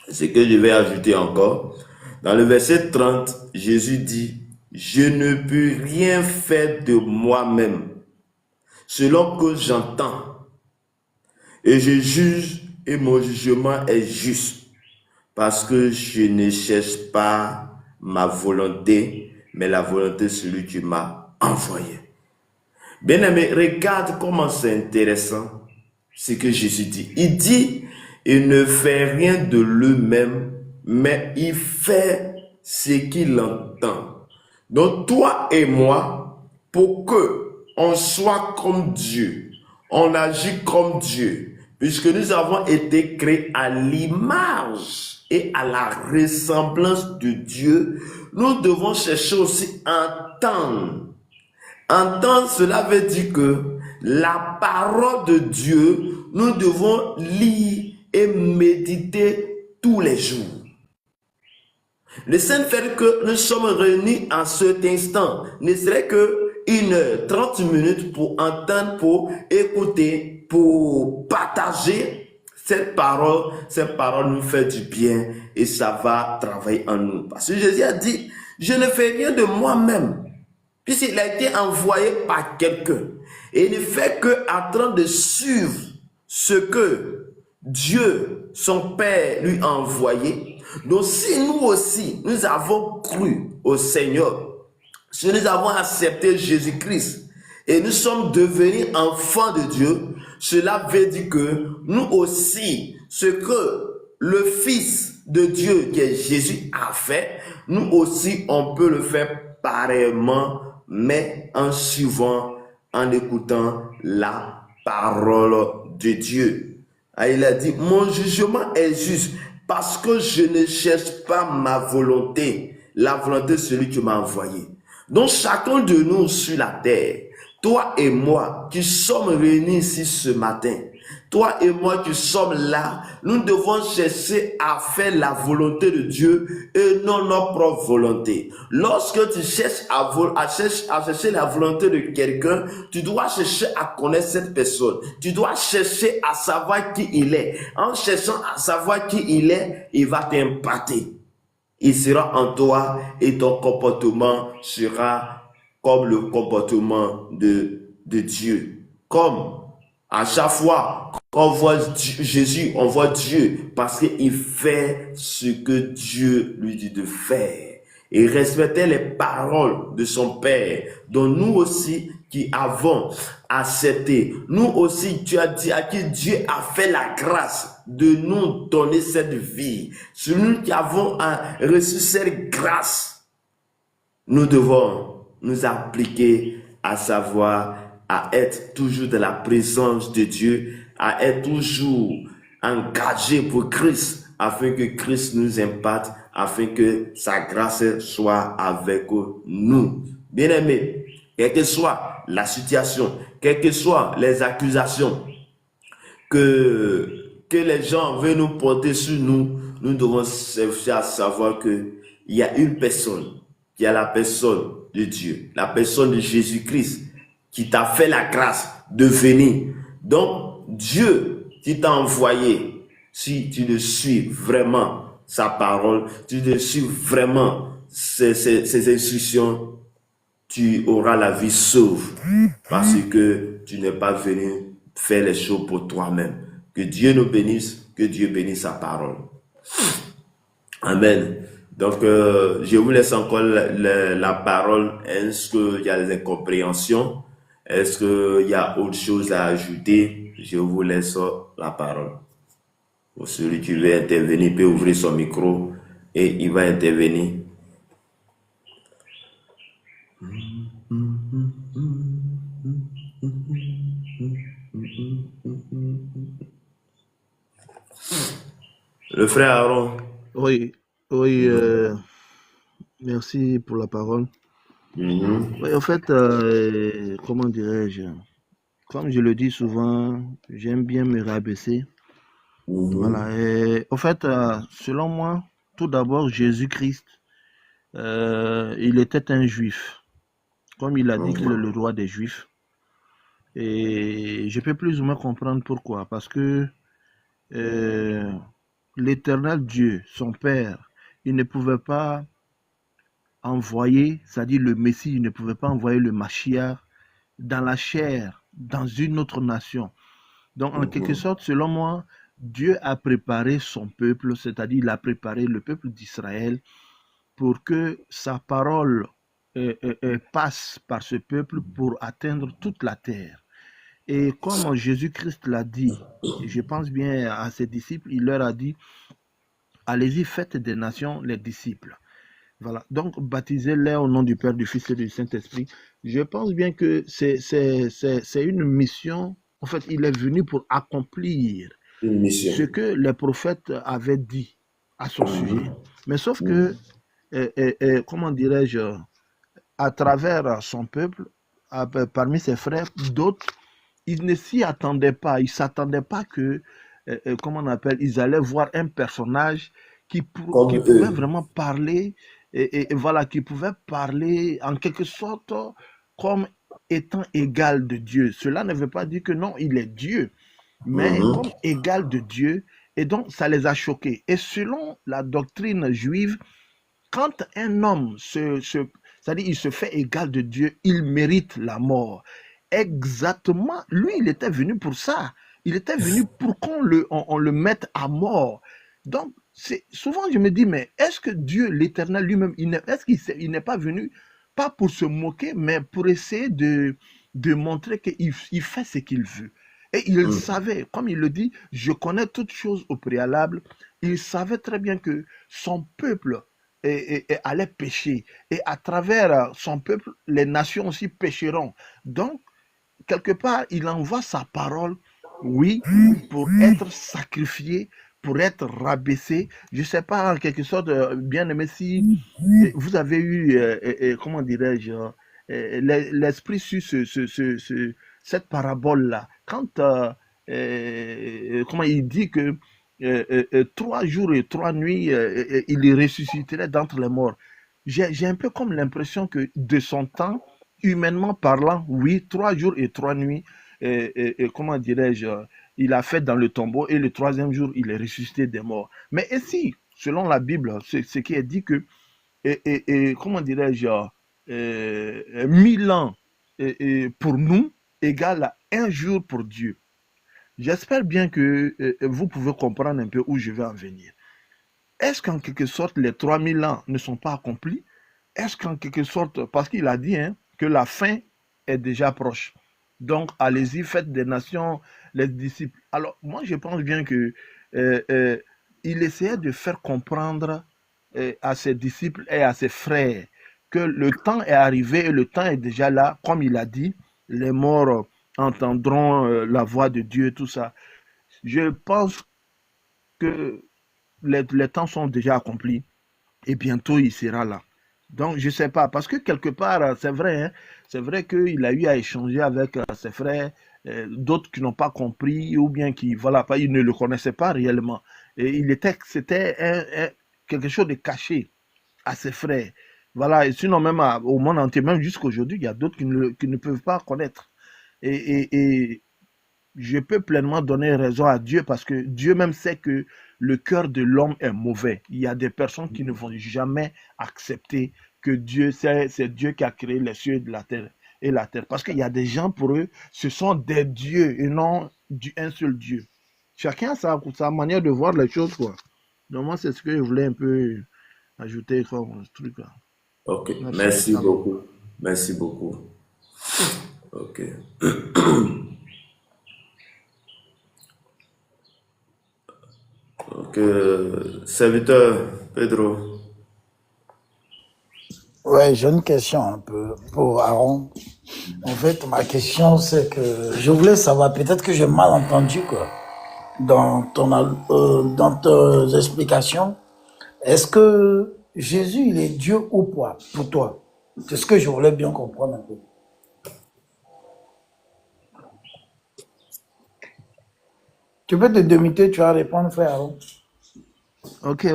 Ce que je vais ajouter encore, dans le verset 30, Jésus dit, « Je ne peux rien faire de moi-même, selon que j'entends, et je juge, et mon jugement est juste. Parce que je ne cherche pas ma volonté, mais la volonté de celui qui m'a envoyé. » Bien-aimé, regarde comment c'est intéressant ce que Jésus dit. Il dit, il ne fait rien de lui-même, mais il fait ce qu'il entend. Donc toi et moi, pour que on soit comme Dieu, on agit comme Dieu, puisque nous avons été créés à l'image et à la ressemblance de Dieu, nous devons chercher aussi à entendre. Entendre, cela veut dire que la parole de Dieu, nous devons lire et méditer tous les jours. Le saint fait que nous sommes réunis en cet instant ne serait que 1h30 minutes pour entendre, pour écouter, pour partager cette parole nous fait du bien et ça va travailler en nous. Parce que Jésus a dit, je ne fais rien de moi-même, puisqu'il a été envoyé par quelqu'un. Et il ne fait qu'en train de suivre ce que Dieu, son Père, lui a envoyé. Donc si nous aussi, nous avons cru au Seigneur, si nous avons accepté Jésus-Christ et nous sommes devenus enfants de Dieu, cela veut dire que nous aussi, ce que le Fils de Dieu, qui est Jésus, a fait, nous aussi, on peut le faire pareillement, mais en suivant, en écoutant la parole de Dieu. Et il a dit, mon jugement est juste parce que je ne cherche pas ma volonté, la volonté de celui qui m'a envoyé. Donc chacun de nous sur la terre, toi et moi qui sommes réunis ici ce matin, toi et moi qui sommes là, nous devons chercher à faire la volonté de Dieu et non notre propre volonté. Lorsque tu cherches à chercher la volonté de quelqu'un, tu dois chercher à connaître cette personne. Tu dois chercher à savoir qui il est. En cherchant à savoir qui il est, il va t'impacter. Il sera en toi et ton comportement sera comme le comportement de Dieu. Comme à chaque fois Quand on voit Jésus, on voit Dieu parce qu'il fait ce que Dieu lui dit de faire. Il respectait les paroles de son Père. Donc nous aussi qui avons accepté, nous aussi tu as dit à qui Dieu a fait la grâce de nous donner cette vie. Celui qui avons reçu cette grâce, nous devons nous appliquer à savoir à être toujours dans la présence de Dieu, à être toujours engagé pour Christ, afin que Christ nous impacte, afin que sa grâce soit avec nous. Bien-aimés, quelle que soit la situation, quelles que soient les accusations que les gens veulent nous porter sur nous, nous devons chercher à savoir qu'il y a une personne, qui est la personne de Dieu, la personne de Jésus-Christ, qui t'a fait la grâce de venir. Donc, Dieu qui t'a envoyé, si tu le suis vraiment sa parole, tu le suis vraiment ses instructions, tu auras la vie sauve. Parce que tu n'es pas venu faire les choses pour toi-même. Que Dieu nous bénisse, que Dieu bénisse sa parole. Amen. Donc, je vous laisse encore la parole. Est-ce qu'il y a des incompréhensions? Est-ce qu'il y a autre chose à ajouter? Je vous laisse la parole. Pour celui qui veut intervenir, peut ouvrir son micro et il va intervenir. Le frère Aaron. Oui, merci pour la parole. Oui, en fait, comment dirais-je, comme je le dis souvent, j'aime bien me rabaisser. Voilà. Et, en fait, selon moi, tout d'abord, Jésus-Christ, il était un juif. Comme il a dit qu'il est le roi des juifs. Et je peux plus ou moins comprendre pourquoi. Parce que l'éternel Dieu, son Père, il ne pouvait pas envoyer, c'est-à-dire le Messie, il ne pouvait pas envoyer le Mashiach dans la chair, dans une autre nation. Donc, en quelque sorte, selon moi, Dieu a préparé son peuple, c'est-à-dire il a préparé le peuple d'Israël pour que sa parole passe par ce peuple pour atteindre toute la terre. Et comme Jésus-Christ l'a dit, et je pense bien à ses disciples, il leur a dit, allez-y, faites des nations les disciples. Voilà. Donc, baptisez-les au nom du Père, du Fils et du Saint-Esprit. Je pense bien que c'est une mission. En fait, il est venu pour accomplir ce que les prophètes avaient dit à son sujet. Mais sauf que, comment dirais-je, à travers son peuple, parmi ses frères, d'autres, ils ne s'y attendaient pas. Ils ne s'attendaient pas que, comment on appelle, ils allaient voir un personnage qui pouvait vraiment parler, et voilà, qui pouvait parler en quelque sorte comme étant égal de Dieu. Cela ne veut pas dire que non, il est Dieu, mais comme égal de Dieu, et donc ça les a choqués. Et selon la doctrine juive, quand un homme c'est-à-dire il se fait égal de Dieu, il mérite la mort. Exactement, lui, il était venu pour ça. Il était venu pour qu'on le mette à mort. Donc, souvent je me dis, mais est-ce que Dieu, l'Éternel lui-même, est-ce qu'il n'est pas venu, pas pour se moquer, mais pour essayer de montrer qu'il fait ce qu'il veut. Et il savait, comme il le dit, je connais toutes choses au préalable, il savait très bien que son peuple allait pécher. Et à travers son peuple, les nations aussi pécheront. Donc, quelque part, il envoie sa parole, oui, pour être sacrifié, pour être rabaissé. Je ne sais pas, en quelque sorte, bien aimé, si vous avez eu, comment dirais-je, l'esprit sur cette parabole-là. Quand, comment il dit que 3 jours et 3 nuits, il ressusciterait d'entre les morts. J'ai un peu comme l'impression que de son temps, humainement parlant, oui, 3 jours et 3 nuits, comment dirais-je, il a fait dans le tombeau et le 3e jour, il est ressuscité des morts. Mais ici, selon la Bible, ce qui est dit que, comment dirais-je, 1000 ans pour nous égale à 1 jour pour Dieu. J'espère bien que vous pouvez comprendre un peu où je vais en venir. Est-ce qu'en quelque sorte, les 3000 ans ne sont pas accomplis? Est-ce qu'en quelque sorte, parce qu'il a dit hein, que la fin est déjà proche. Donc, allez-y, faites des nations les disciples. Alors, moi, je pense bien que euh, euh, il essayait de faire comprendre à ses disciples et à ses frères que le temps est arrivé et le temps est déjà là. Comme il a dit, les morts entendront la voix de Dieu, tout ça. Je pense que les temps sont déjà accomplis et bientôt il sera là. Donc, je ne sais pas, parce que quelque part, c'est vrai, hein, c'est vrai qu'il a eu à échanger avec ses frères, d'autres qui n'ont pas compris, ou bien qui, voilà, pas, ils ne le connaissaient pas réellement. Et c'était quelque chose de caché à ses frères. Voilà, et sinon, même au monde entier, même jusqu'à aujourd'hui, il y a d'autres qui ne peuvent pas connaître. Et je peux pleinement donner raison à Dieu parce que Dieu même sait que le cœur de l'homme est mauvais. Il y a des personnes qui ne vont jamais accepter que Dieu, c'est Dieu qui a créé les cieux et la terre. Parce qu'il y a des gens, pour eux, ce sont des dieux et non un seul Dieu. Chacun a sa manière de voir les choses, quoi. Donc moi, c'est ce que je voulais un peu ajouter comme truc, là. Ok, Merci. merci beaucoup. Merci beaucoup. Ok. Ok, serviteur Pedro. Ouais, j'ai une question un peu pour Aaron. En fait, ma question, c'est que je voulais savoir, peut-être que j'ai mal entendu, quoi, dans dans tes explications. Est-ce que Jésus, il est Dieu ou pas, pour toi? C'est ce que je voulais bien comprendre un peu. Tu peux te démuter, tu vas répondre, frère Aaron. Ok.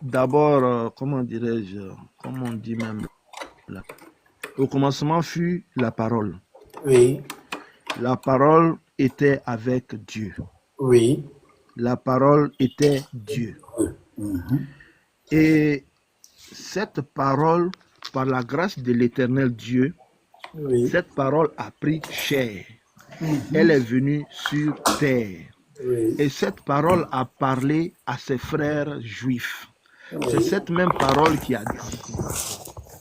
D'abord, comment dirais-je, comme on dit même là. Au commencement fut la parole. Oui, La parole était avec Dieu. oui. La parole était Dieu. Et cette parole, par la grâce de l'éternel Dieu, Oui, cette parole a pris chair. Elle est venue sur terre. oui, Et cette parole a parlé à ses frères juifs. C'est oui, cette même parole qui a dit.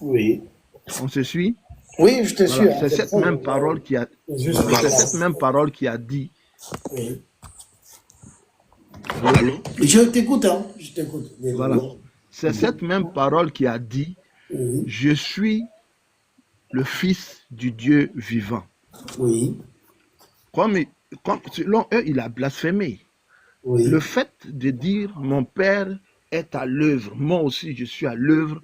oui. On se suit? Oui, je te suis. Voilà, Hein, c'est c'est cette ça, même parole qui a, juste c'est cette même parole qui a dit. Oui. Allô? Je t'écoute, hein. Je t'écoute. Voilà. C'est cette même parole qui a dit, Oui, je suis le Fils du Dieu vivant. oui, Comme selon eux, il a blasphémé. oui. Le fait de dire mon Père est à l'œuvre, moi aussi je suis à l'œuvre,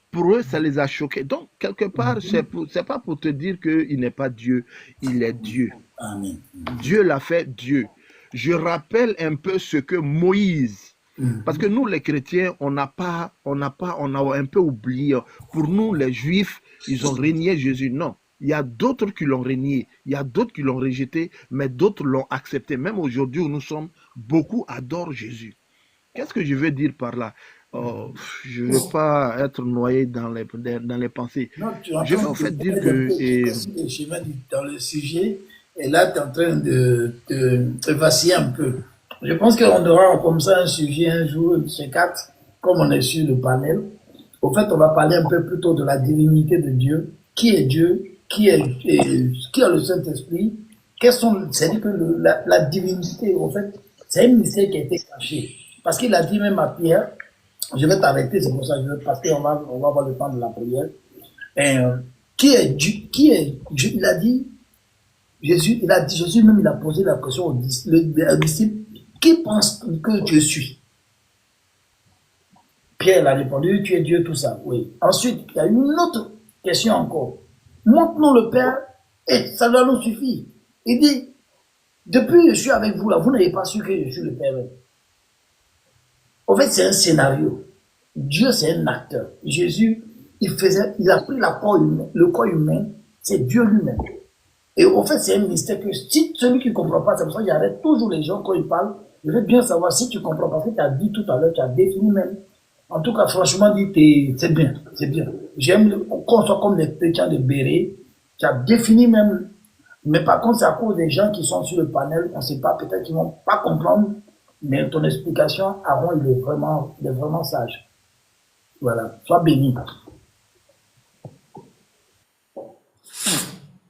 pour eux, ça les a choqués. Donc, quelque part, c'est pas pour te dire qu'il n'est pas Dieu, il est Dieu. Amen. Dieu l'a fait Dieu. Je rappelle un peu ce que Moïse, parce que nous les chrétiens, on a un peu oublié. Pour nous les juifs, ils ont régné Jésus. Non, il y a d'autres qui l'ont régné, il y a d'autres qui l'ont rejeté, mais d'autres l'ont accepté. Même aujourd'hui où nous sommes, beaucoup adorent Jésus. Qu'est-ce que je veux dire par là? Je ne veux pas être noyé dans les pensées. Non, tu es en Je veux train en fait dire de que le chemin dans le sujet, et là, tu es en train de te vaciller un peu. Je pense qu'on aura comme ça un sujet un jour, ces quatre, comme on est sur le panel. Au fait, on va parler un peu plutôt de la divinité de Dieu. Qui est Dieu? Qui a le Saint-Esprit? C'est-à-dire que la divinité, en fait, c'est un mystère qui a été caché. Parce qu'il a dit même à Pierre, je vais t'arrêter, c'est pour ça que parce qu'on va avoir le temps de la prière. Et, qui est Dieu? Il a dit, Jésus même, il a posé la question au disciple, qui pense que je suis? Pierre a répondu, tu es Dieu, tout ça. Oui. Ensuite, il y a une autre question encore. Montre-nous le Père et ça doit nous suffire. Il dit, depuis que je suis avec vous là, vous n'avez pas su que je suis le Père. En fait, c'est un scénario. Dieu, c'est un acteur. Jésus, il a pris le corps humain, c'est Dieu lui-même. Et en fait, c'est un mystère que si celui qui ne comprend pas, c'est pour ça qu'il arrête toujours les gens quand ils parlent. Je veux bien savoir si tu comprends, parce que tu as dit tout à l'heure, tu as défini même. En tout cas, franchement, c'est bien, c'est bien. J'aime qu'on soit comme les chrétiens de Béret, tu as défini même Mais par contre, c'est à cause des gens qui sont sur le panel, on ne sait pas, peut-être qu'ils ne vont pas comprendre, mais ton explication, Aaron, il est vraiment sage. Voilà, sois béni.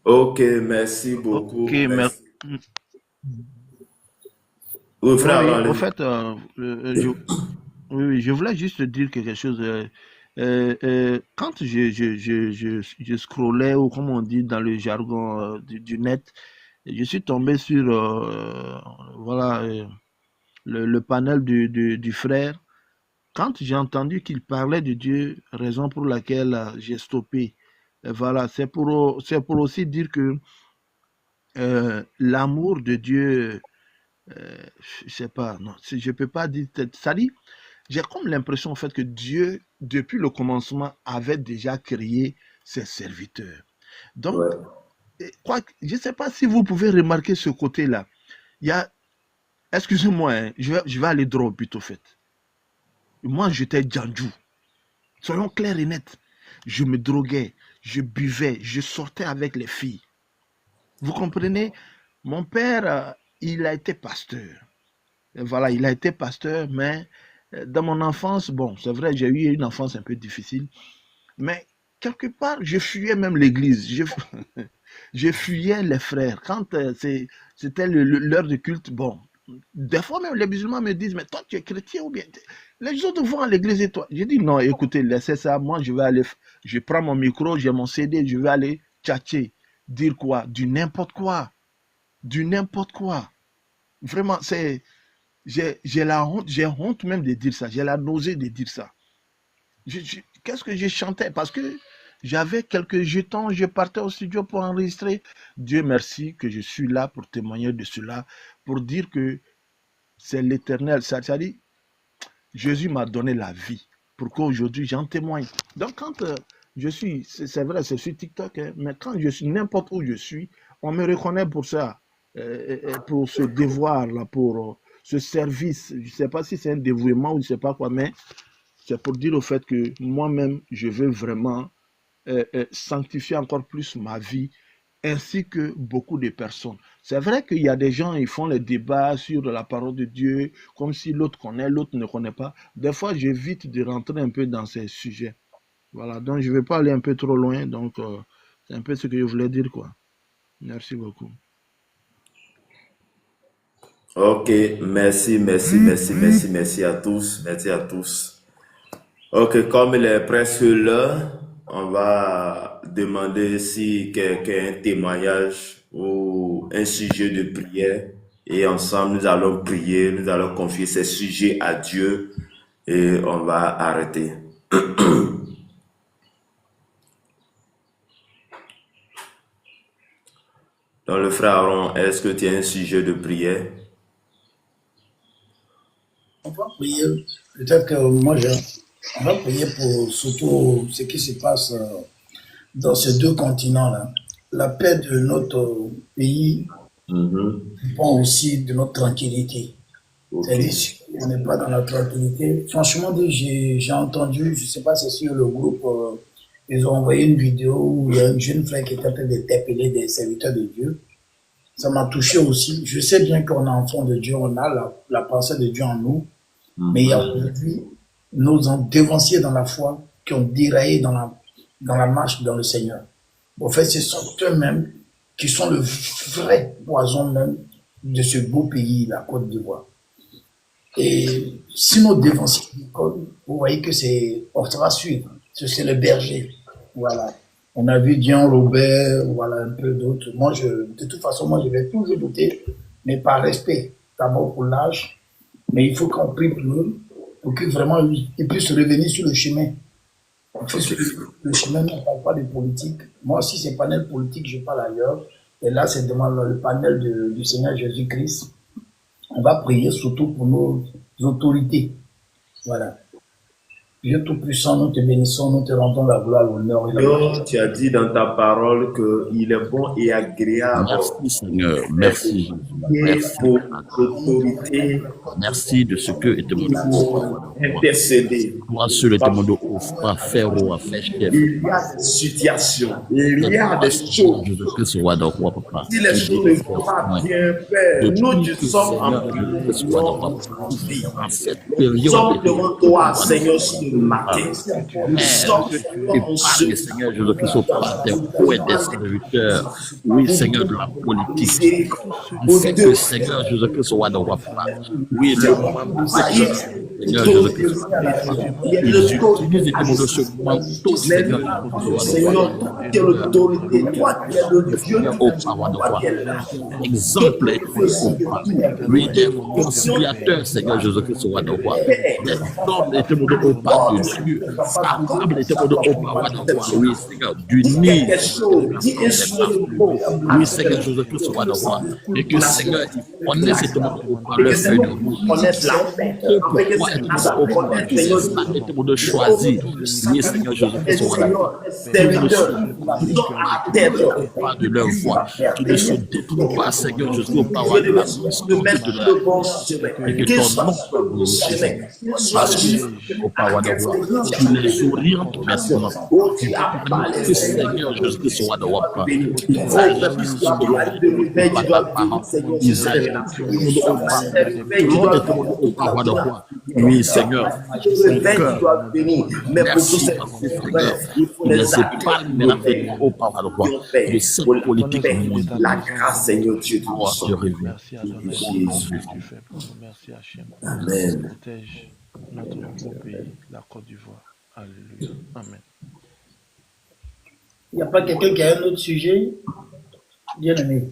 Ok, merci Ok, beaucoup. merci. Merci. Oui, frère, Oui, allez. au fait, oui, je voulais juste te dire quelque chose. Quand je scrollais, ou comme on dit dans le jargon du net, je suis tombé sur voilà, le panel du frère. Quand j'ai entendu qu'il parlait de Dieu, raison pour laquelle j'ai stoppé. Voilà, c'est pour aussi dire que l'amour de Dieu, je sais pas, non, je peux pas dire, ça dit, j'ai comme l'impression en fait que Dieu, depuis le commencement, avait déjà créé ses serviteurs. Donc, Ouais. je ne sais pas si vous pouvez remarquer ce côté-là. Il y a, excusez-moi, hein, je vais aller droit au but au fait. Moi, j'étais Djandjou. Soyons clairs et nets. Je me droguais, je buvais, je sortais avec les filles. Vous comprenez? Mon père, il a été pasteur. Et voilà, il a été pasteur, mais dans mon enfance, bon, c'est vrai, j'ai eu une enfance un peu difficile, mais quelque part, je fuyais même l'église. Je fuyais les frères. Quand c'était l'heure de culte, bon, des fois même les musulmans me disent, mais toi tu es chrétien ou bien les autres vont à l'église et toi. Je dis non, écoutez, laissez ça, moi je vais aller, je prends mon micro, j'ai mon CD, je vais aller tchatcher, dire quoi, du n'importe quoi, du n'importe quoi. Vraiment, j'ai la honte, j'ai honte même de dire ça, j'ai la nausée de dire ça. Qu'est-ce que je chantais? Parce que j'avais quelques jetons, je partais au studio pour enregistrer. Dieu merci que je suis là pour témoigner de cela, pour dire que c'est l'éternel. Ça dit, Jésus m'a donné la vie pour qu'aujourd'hui j'en témoigne. Donc quand je suis, c'est vrai, c'est sur TikTok, hein, mais quand je suis n'importe où je suis, on me reconnaît pour ça, pour ce devoir-là, pour ce service. Je ne sais pas si c'est un dévouement ou je ne sais pas quoi, mais c'est pour dire au fait que moi-même, je veux vraiment sanctifier encore plus ma vie, ainsi que beaucoup de personnes. C'est vrai qu'il y a des gens, ils font les débats sur la parole de Dieu, comme si l'autre connaît, l'autre ne connaît pas. Des fois, j'évite de rentrer un peu dans ces sujets. Voilà, donc je ne vais pas aller un peu trop loin. Donc, c'est un peu ce que je voulais dire, quoi. Merci beaucoup. Ok, merci à tous. Merci à tous. Ok, comme il est presque l'heure, on va demander si quelqu'un a un témoignage ou un sujet de prière. Et ensemble, nous allons prier, nous allons confier ces sujets à Dieu et on va arrêter. Donc, le frère Aaron, est-ce que tu as un sujet de prière? On va prier, peut-être que moi, on va prier pour surtout ce qui se passe dans ces deux continents-là. La paix de notre pays dépend aussi de notre tranquillité. Ok. C'est-à-dire, si on n'est pas dans la tranquillité, franchement, j'ai entendu, je ne sais pas si c'est sur le groupe, ils ont envoyé une vidéo où il y a une jeune fille qui est en train d'interpeller des serviteurs de Dieu. Ça m'a touché aussi. Je sais bien qu'on est enfant de Dieu, on a la pensée de Dieu en nous, mais il y a aujourd'hui nos dévanciers dans la foi qui ont déraillé dans la marche dans le Seigneur. En fait, ce sont eux-mêmes qui sont le vrai poison même de ce beau pays, la Côte d'Ivoire. Et si nos dévanciers décollent, vous voyez que on va suivre. C'est le berger. Voilà. On a vu Dian Robert, voilà, un peu d'autres. Moi, de toute façon, moi, je vais toujours douter, mais par respect, d'abord pour l'âge, mais il faut qu'on prie pour eux, pour qu'ils vraiment, ils puissent revenir sur le chemin. Le chemin, on ne parle pas de politique. Moi aussi, c'est panel politique, je parle ailleurs. Et là, c'est devant le panel du Seigneur Jésus-Christ. On va prier surtout pour nos autorités. Voilà. Dieu Tout-Puissant, nous te bénissons, nous te rendons la gloire, l'honneur et la Seigneur, majesté. tu as dit dans ta parole qu'il est bon et agréable Merci Seigneur, merci Jésus, merci pour pour l'autorité merci de ce que Etemondo intercéder. toi seul Etemondo offre faire ou à faire chef. Il y a des situations, il y a des choses. Jésus-Christ roi de roi papa. Si les choses ne vont pas bien, Père, nous tu sommes en vie. En cette Nous période, sommes devant toi, Seigneur, ce matin. Nous sommes devant Parle, Seigneur Jésus-Christ, au Père des rois et des serviteurs. Oui, Seigneur de la politique. En fait que Seigneur Jésus-Christ roi de roi papa. Oui, le moment Seigneur Jésus-Christ. Ils utilisent les mots de ce manteau, Seigneur Seigneur, tu es l'autorité, toi tu es le Dieu au pouvoir de roi. Exemple, oui, des conciliateurs, Seigneur Jésus-Christ, roi de roi. Des hommes étaient au pouvoir de Dieu. Capables étaient au pouvoir de roi. Oui, Seigneur, d'unir. Oui, Seigneur Jésus-Christ, roi de roi. Et que Seigneur, il connaisse cet homme au pouvoir leur feuille de route. Pourquoi être au pouvoir de Dieu? Ça était pour de choisir. Oui, Seigneur Jésus-Christ, roi de roi. Pas de leur voix, qui ne se détournent pas, Seigneur Jésus, au pouvoir de la et que ton nom soit glorifié. Parce que au pouvoir de roi, tu les orientes maintenant. Que Seigneur Jésus soit de roi. Au pouvoir de roi. Oui, Seigneur. Merci, il les épargne maintenant au pouvoir de roi. De cette politique mondiale. La grâce, Seigneur Dieu, Merci à toi, Jésus. Tu fais pour nous. Merci Hachem. Amen. Protège notre beau pays, la Côte d'Ivoire. Alléluia. Amen. Il n'y a pas quelqu'un qui a un autre sujet? Bien aimé.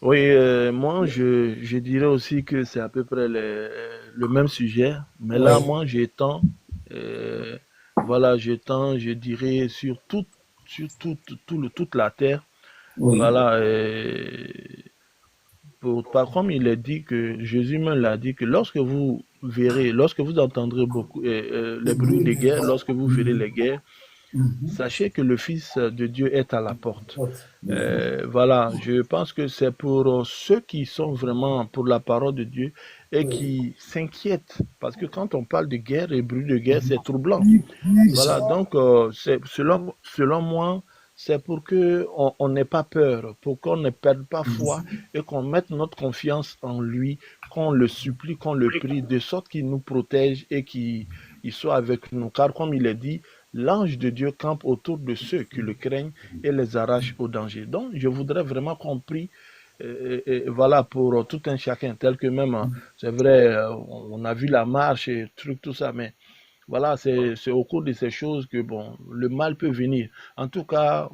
Oui, moi, je dirais aussi que c'est à peu près le même sujet. Mais là, moi, j'étends, voilà, j'étends, je dirais, sur toute la terre. Oui. Voilà, comme il est dit que Jésus même l'a dit que lorsque vous verrez, lorsque vous entendrez beaucoup les bruits de guerre, lorsque vous verrez les guerres, sachez que le Fils de Dieu est à la porte. Voilà, je pense que c'est pour ceux qui sont vraiment pour la parole de Dieu et qui s'inquiètent, parce que quand on parle de guerre et bruit de guerre, c'est troublant. Voilà, donc selon moi, c'est pour qu'on n'ait pas peur, pour qu'on ne perde pas foi et qu'on mette notre confiance en lui, qu'on le supplie, qu'on le prie, de sorte qu'il nous protège et qu'il soit avec nous. Car comme il est dit, l'ange de Dieu campe autour de ceux qui le craignent et les arrache au danger. Donc, je voudrais vraiment qu'on prie, voilà, pour tout un chacun, tel que même, c'est vrai, on a vu la marche et tout ça, mais voilà, c'est au cours de ces choses que, bon, le mal peut venir. En tout cas,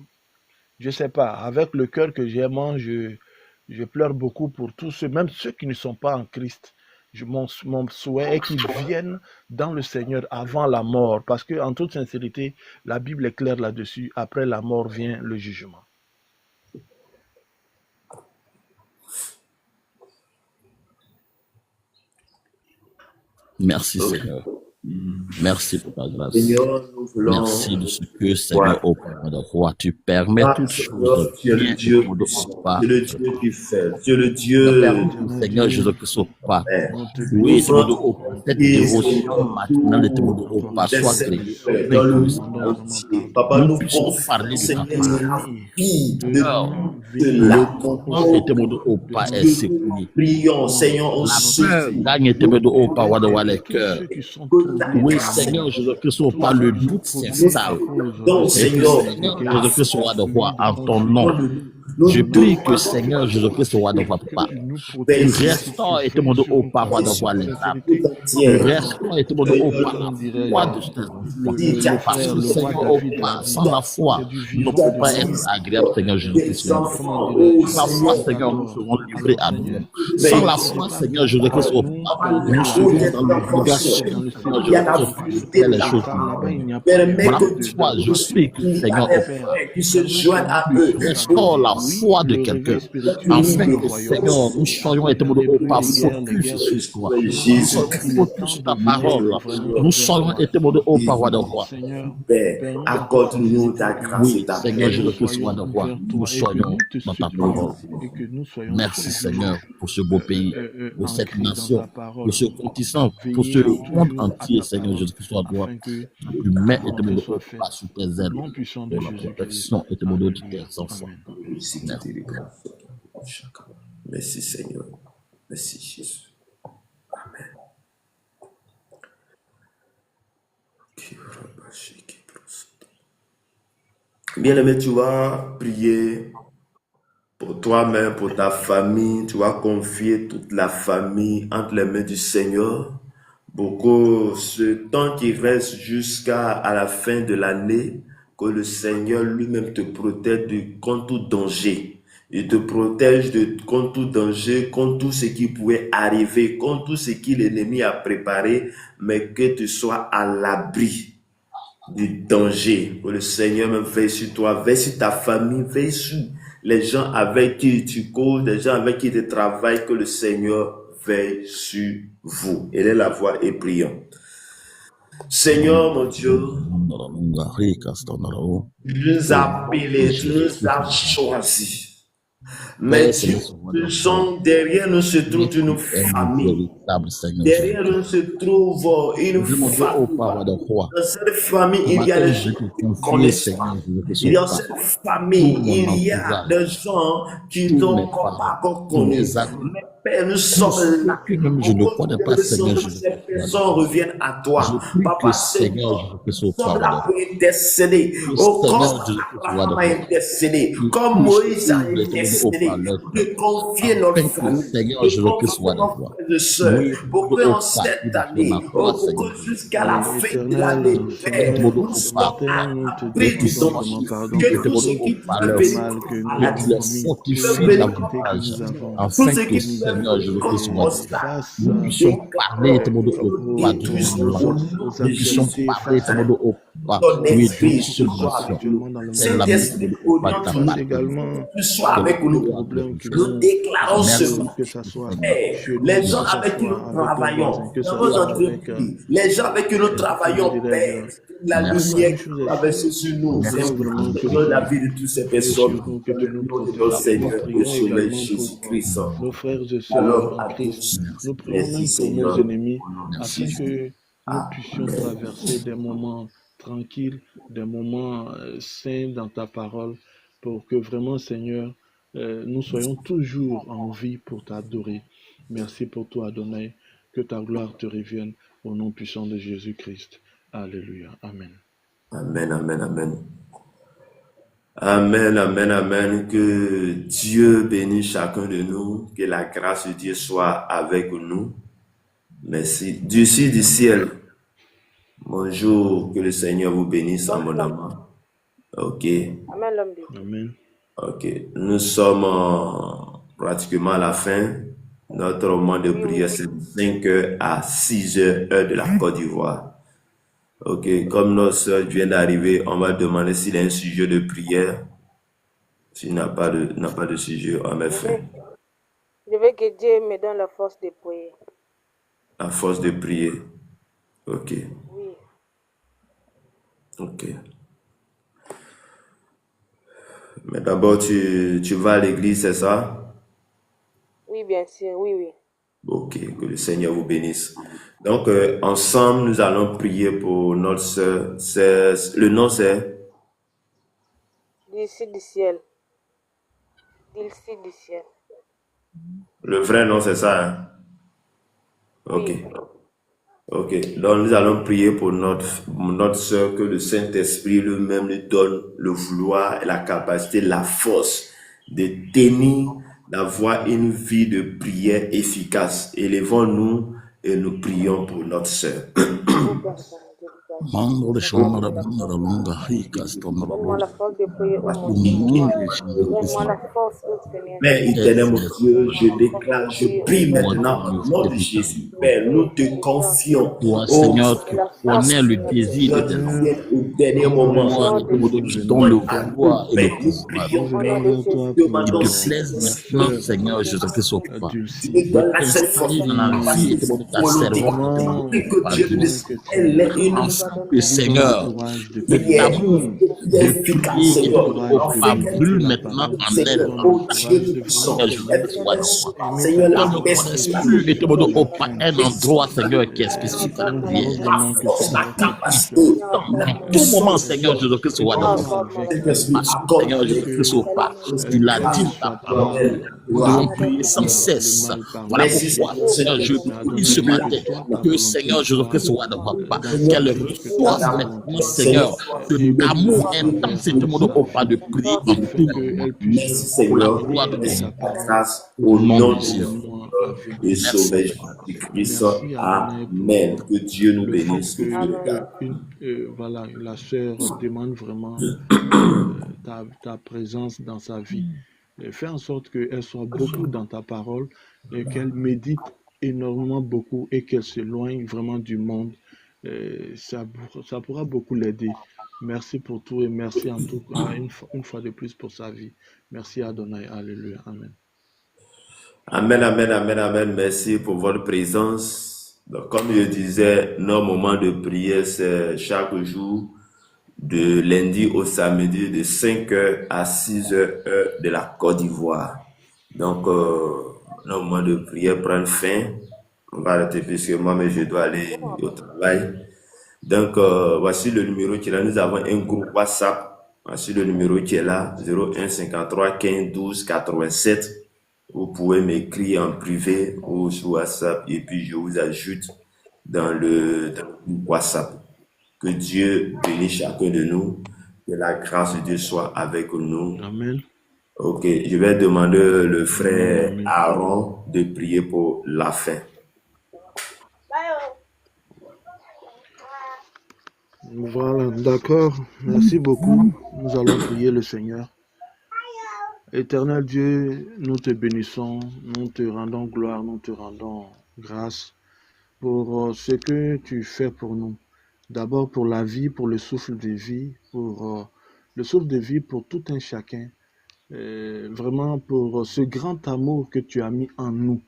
je sais pas, avec le cœur que j'ai, moi, je pleure beaucoup pour tous ceux, même ceux qui ne sont pas en Christ. Mon souhait est qu'ils viennent dans le Seigneur avant la mort, parce que en toute sincérité, la Bible est claire là-dessus. Après la mort vient le jugement. Merci Seigneur. Merci pour ta grâce. Seigneur, nous voulons. Merci de ce que, Seigneur, au pouvoir de roi, tu permets toutes choses. Tu es le Dieu qui fait. Tu es le Dieu. Seigneur Jésus-Christ, au pas. Oui, cette dévotion matinale de au pas soit créée. Papa, nous puissions parler de ta parole. Le au pas est sécurisé. Prions, Seigneur, on peur gagne au pouvoir de roi les cœurs. Oui, Seigneur Jésus-Christ, au pas le doute s'installe. Donc, Seigneur Jésus-Christ, roi de roi, en ton nom. Je prie que Seigneur Jésus-Christ, roi de roi, papa, restons et te montre au pas, roi de roi, l'État. Restons et te montre au pas, roi de ce parce que Seigneur, au pas, sans la foi, nous ne pouvons pas être agréables, Seigneur Jésus-Christ. Sans la foi, Seigneur, nous serons livrés à nous. Sans la foi, Seigneur Jésus-Christ, au pas, nous serons dans l'obligation, Seigneur Jésus-Christ, de faire les choses. Voilà pourquoi je prie que Seigneur, au pas, restaure la foi de quelqu'un, afin que, Seigneur, nous soyons pas focus sur toi, nous soyons focus sur ta parole, nous soyons au paroi de roi. Accorde-nous ta grâce et ta paix. Seigneur Jésus-Christ, roi de roi, nous soyons dans ta parole. Merci Seigneur pour ce beau pays, pour cette nation, pour ce continent, pour ce monde entier, Seigneur Jésus-Christ, roi de roi. L'humain est mon pas sous tes ailes, pour la protection est mon de tes enfants. Merci Seigneur. Merci Jésus. Amen. Bien-aimé, tu vas prier pour toi-même, pour ta famille. Tu vas confier toute la famille entre les mains du Seigneur. Beaucoup, ce temps qui reste jusqu'à la fin de l'année, que le Seigneur lui-même te protège contre tout danger. Il te protège contre tout danger, contre tout ce qui pourrait arriver, contre tout ce que l'ennemi a préparé, mais que tu sois à l'abri du danger. Que le Seigneur même veille sur toi, veille sur ta famille, veille sur les gens avec qui tu causes, les gens avec qui tu travailles, que le Seigneur veille sur vous. Élève la voix et prions. Seigneur, mon Dieu, tu nous as appelés, tu nous as choisis. Mais Dieu, derrière nous se trouve une famille. Derrière nous se trouve une famille. Dans cette famille, il y a des gens qui ne connaissent pas. Dans cette famille, il y a des gens qui n'ont pas encore connu. Mais Père, nous sommes là. Je ne connais pas Seigneur Jésus. Ces personnes reviennent à toi. Papa, Seigneur, nous sommes là pour intercéder. Oh, comme Abraham a intercédé, comme Moïse a intercédé, de confier notre famille, de confier nos frères et sœurs, pour que en cette année, pour que jusqu'à la fin de l'année, Père, nous soyons abris du danger, que tout ce qui peut venir à la fortifie davantage, afin que Seigneur Jésus-Christ nous puissions parler nous puissions parler Saint-Esprit, tu sois avec nous. Nous déclarons les gens avec qui nous travaillons, les gens avec qui nous travaillons, Père, la lumière qui va verser sur nous, dans la vie de toutes ces personnes, que le nom de notre Seigneur et Sauveur Jésus-Christ. Nos frères et sœurs en Christ, nous prions même pour nos ennemis, afin que nous puissions traverser des moments tranquilles, des moments sains dans ta parole, pour que vraiment, Seigneur, nous soyons toujours en vie pour t'adorer. Merci pour toi, Adonai, que ta gloire te revienne au nom puissant de Jésus-Christ. Alléluia. Amen. Amen, amen, amen. Amen, amen, amen. Que Dieu bénisse chacun de nous, que la grâce de Dieu soit avec nous. Merci. D'ici du ciel, bonjour, que le Seigneur vous bénisse abondamment. Ok. Amen. Ok. Nous sommes pratiquement à la fin. Notre moment de prière, c'est de 5h à 6h, heure de la Côte d'Ivoire. Ok, comme notre soeur vient d'arriver, on va demander s'il y a un sujet de prière. S'il n'a pas de sujet, on va faire. Je veux que Dieu me donne la force de prier. La force de prier. Ok. Oui. Ok. Mais d'abord, tu vas à l'église, c'est ça? Oui, bien sûr, oui, oui. Ok, que le Seigneur vous bénisse. Donc, ensemble, nous allons prier pour notre sœur. Le nom, c'est? D'ici du ciel. D'ici du ciel. Le vrai nom, c'est ça, hein? Ok. Oui. Ok. Donc, nous allons prier pour notre sœur, que le Saint-Esprit lui-même lui donne le vouloir et la capacité, la force de tenir, d'avoir une vie de prière efficace. Élevons-nous et nous prions pour notre sœur. Mando de shona da bunda da lunga hikas tona da Donne-moi la lunga. force de prier, ô mon Au Dieu. nom de Donne-moi Jésus-Christ. la force, ô Seigneur. Père éternel, mon Exerce Dieu, Donne-moi je la force de déclare, je prier, ô prie Seigneur. toi maintenant qui me au nom de fais vivre. Jésus. Je Père, nous prie, te Seigneur, confions, Toi, oh Seigneur, et qui la force, connais le Seigneur, Seigneur, de désir de que prier. tes tu enfants. viennes au dernier Nous Au moment. Toi, venons, nom de Seigneur, nous qui Jésus. venons donnes le vers toi. À pouvoir et le nous, nous pouvoir. prions, Nous Au nom venons de vers Jésus. toi nous Qui pour demandons, te Seigneur, plaise la maintenant, sœur Seigneur Jésus-Christ, au pas. de Dulcie De la cette force, t'installer dans la vie qui et de ta pour nous servante, vraiment demander que pas a Dieu Dieu. nous besoin que elle est tu une Enfin que, lui donnes le Seigneur, courage de que prière prier, l'amour qui est de efficace, prier et le de Seigneur, courage au de pas afin méditer brûle la maintenant parole, en lui elle. Seigneur, donne le oh Dieu courage de vraiment Seigneur t'aimer, Jésus-Christ, soit ne soit pas, aimer ta Seigneur, qu'elle la ne parole, connaisse personne plus et te chercher au ta pas crainte. un endroit, Seigneur, qui est Et spécifique à la nous prière. voulons vraiment que force, Seigneur, ta que tu capacité, sois Dans ta tout moment, puissance, Seigneur présent, Jésus-Christ, que soit tu d'abord. sois Accorde-moi la avec force. elle, Saint-Esprit, Parce que, Seigneur accorde-lui Jésus-Christ, au que pas. une Tu l'as elle dit grâce dans ta soit parole. toujours surnaturelle. Nous Gloire. devons Donne-moi des prier sans prières. le cesse. mal Voilà pardonné. Merci, pourquoi, Seigneur, Oh Seigneur, je Seigneur. Seigneur, Mais prie ce Adonai, Gloire. que matin toi, ta que, volonté Seigneur soit Jésus-Christ, soit d'abord pas. dans sa Seigneur, Qu'elle vie, que ta reçoive volonté maintenant, Seigneur, soit Seigneur, sois de béni. l'amour vers intense et de sa au vie, pas de la prier force en de tout afin moment prier. qu'elle puisse Merci, pour la Seigneur. gloire de méditer ton Merci ta pour ta parole nom. grâce. pour Au Au nom tous de nom les de Jésus. notre événements à et venir. Merci. Sauveur Jésus-Christ. Merci Adonai Amen. pour Que Dieu nous le fait bénisse, que Dieu nous que Amen. garde. voilà, la sœur demande vraiment ta présence dans sa vie. Et fais en sorte qu'elle soit beaucoup dans ta parole et qu'elle médite énormément beaucoup et qu'elle s'éloigne vraiment du monde. Ça pourra beaucoup l'aider. Merci pour tout et merci en tout cas une fois de plus pour sa vie. Merci Adonai. Alléluia. Amen. Amen, amen, amen, amen. Merci pour votre présence. Donc, comme je disais, nos moments de prière, c'est chaque jour, de lundi au samedi, de 5h à 6h, heure de la Côte d'Ivoire. Donc, nos moments de prière prennent fin. On va arrêter puisque moi, mais je dois aller au travail. Donc, voici le numéro qui est là. Nous avons un groupe WhatsApp. Voici le numéro qui est là, 01 53 15 12 87. Vous pouvez m'écrire en privé ou sur WhatsApp et puis je vous ajoute dans le groupe WhatsApp. Que Dieu bénisse chacun de nous. Que la grâce de Dieu soit avec nous. Amen. Ok, je vais demander le frère Amen. Aaron de prier pour la fin. Voilà, d'accord. Merci beaucoup. Nous allons prier le Seigneur. Éternel Dieu, nous te bénissons, nous te rendons gloire, nous te rendons grâce pour ce que tu fais pour nous. D'abord pour la vie, pour le souffle de vie, pour le souffle de vie pour tout un chacun. Vraiment pour ce grand amour que tu as mis en nous,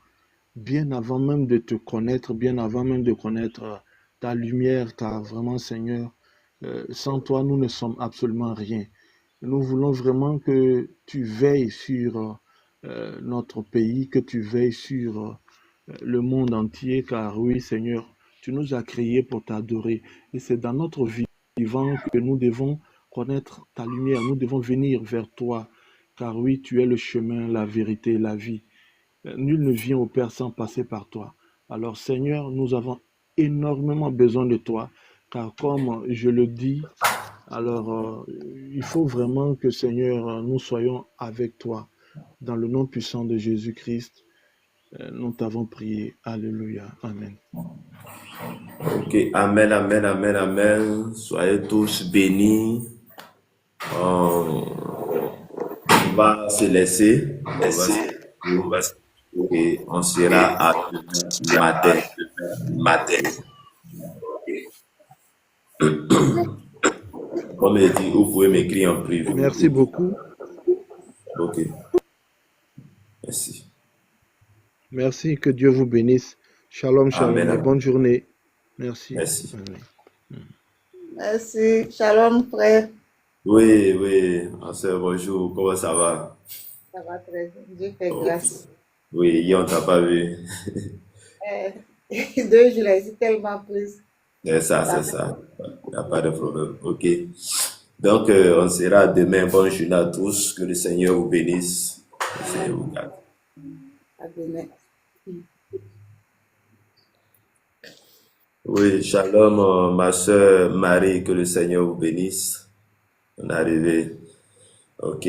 bien avant même de te connaître, bien avant même de connaître ta lumière, car vraiment Seigneur, sans toi nous ne sommes absolument rien. Nous voulons vraiment que tu veilles sur notre pays, que tu veilles sur le monde entier, car oui Seigneur, tu nous as créés pour t'adorer. Et c'est dans notre vie vivant que nous devons connaître ta lumière, nous devons venir vers toi, car oui, tu es le chemin, la vérité, la vie. Nul ne vient au Père sans passer par toi. Alors Seigneur, nous avons énormément besoin de toi, car comme je le dis, alors il faut vraiment que Seigneur, nous soyons avec toi. Dans le nom puissant de Jésus-Christ, nous t'avons prié. Alléluia. Amen. Ok, amen, amen, amen, amen. Soyez tous bénis. On va se laisser. Et on sera à demain matin. Comme je dis, vous pouvez m'écrire en privé. Merci beaucoup. Ok. Merci. Merci, que Dieu vous bénisse. Shalom, shalom Amen, et amen. bonne journée. Merci. Merci. Amen. Merci. Shalom, frère. Oui, oui. On se bonjour. Comment ça va? Ça va très bien. Dieu fait Ok. grâce. Oui, hier on t'a pas vu. 2 jours, là, c'est tellement plus. C'est ça, c'est ça. Il n'y a pas de problème. Ok. Donc, on sera demain. Bonne journée à tous. Que le Seigneur vous bénisse. Que le Seigneur vous garde. À demain. Oui, shalom, ma soeur Marie. Que le Seigneur vous bénisse. On est arrivé. Ok.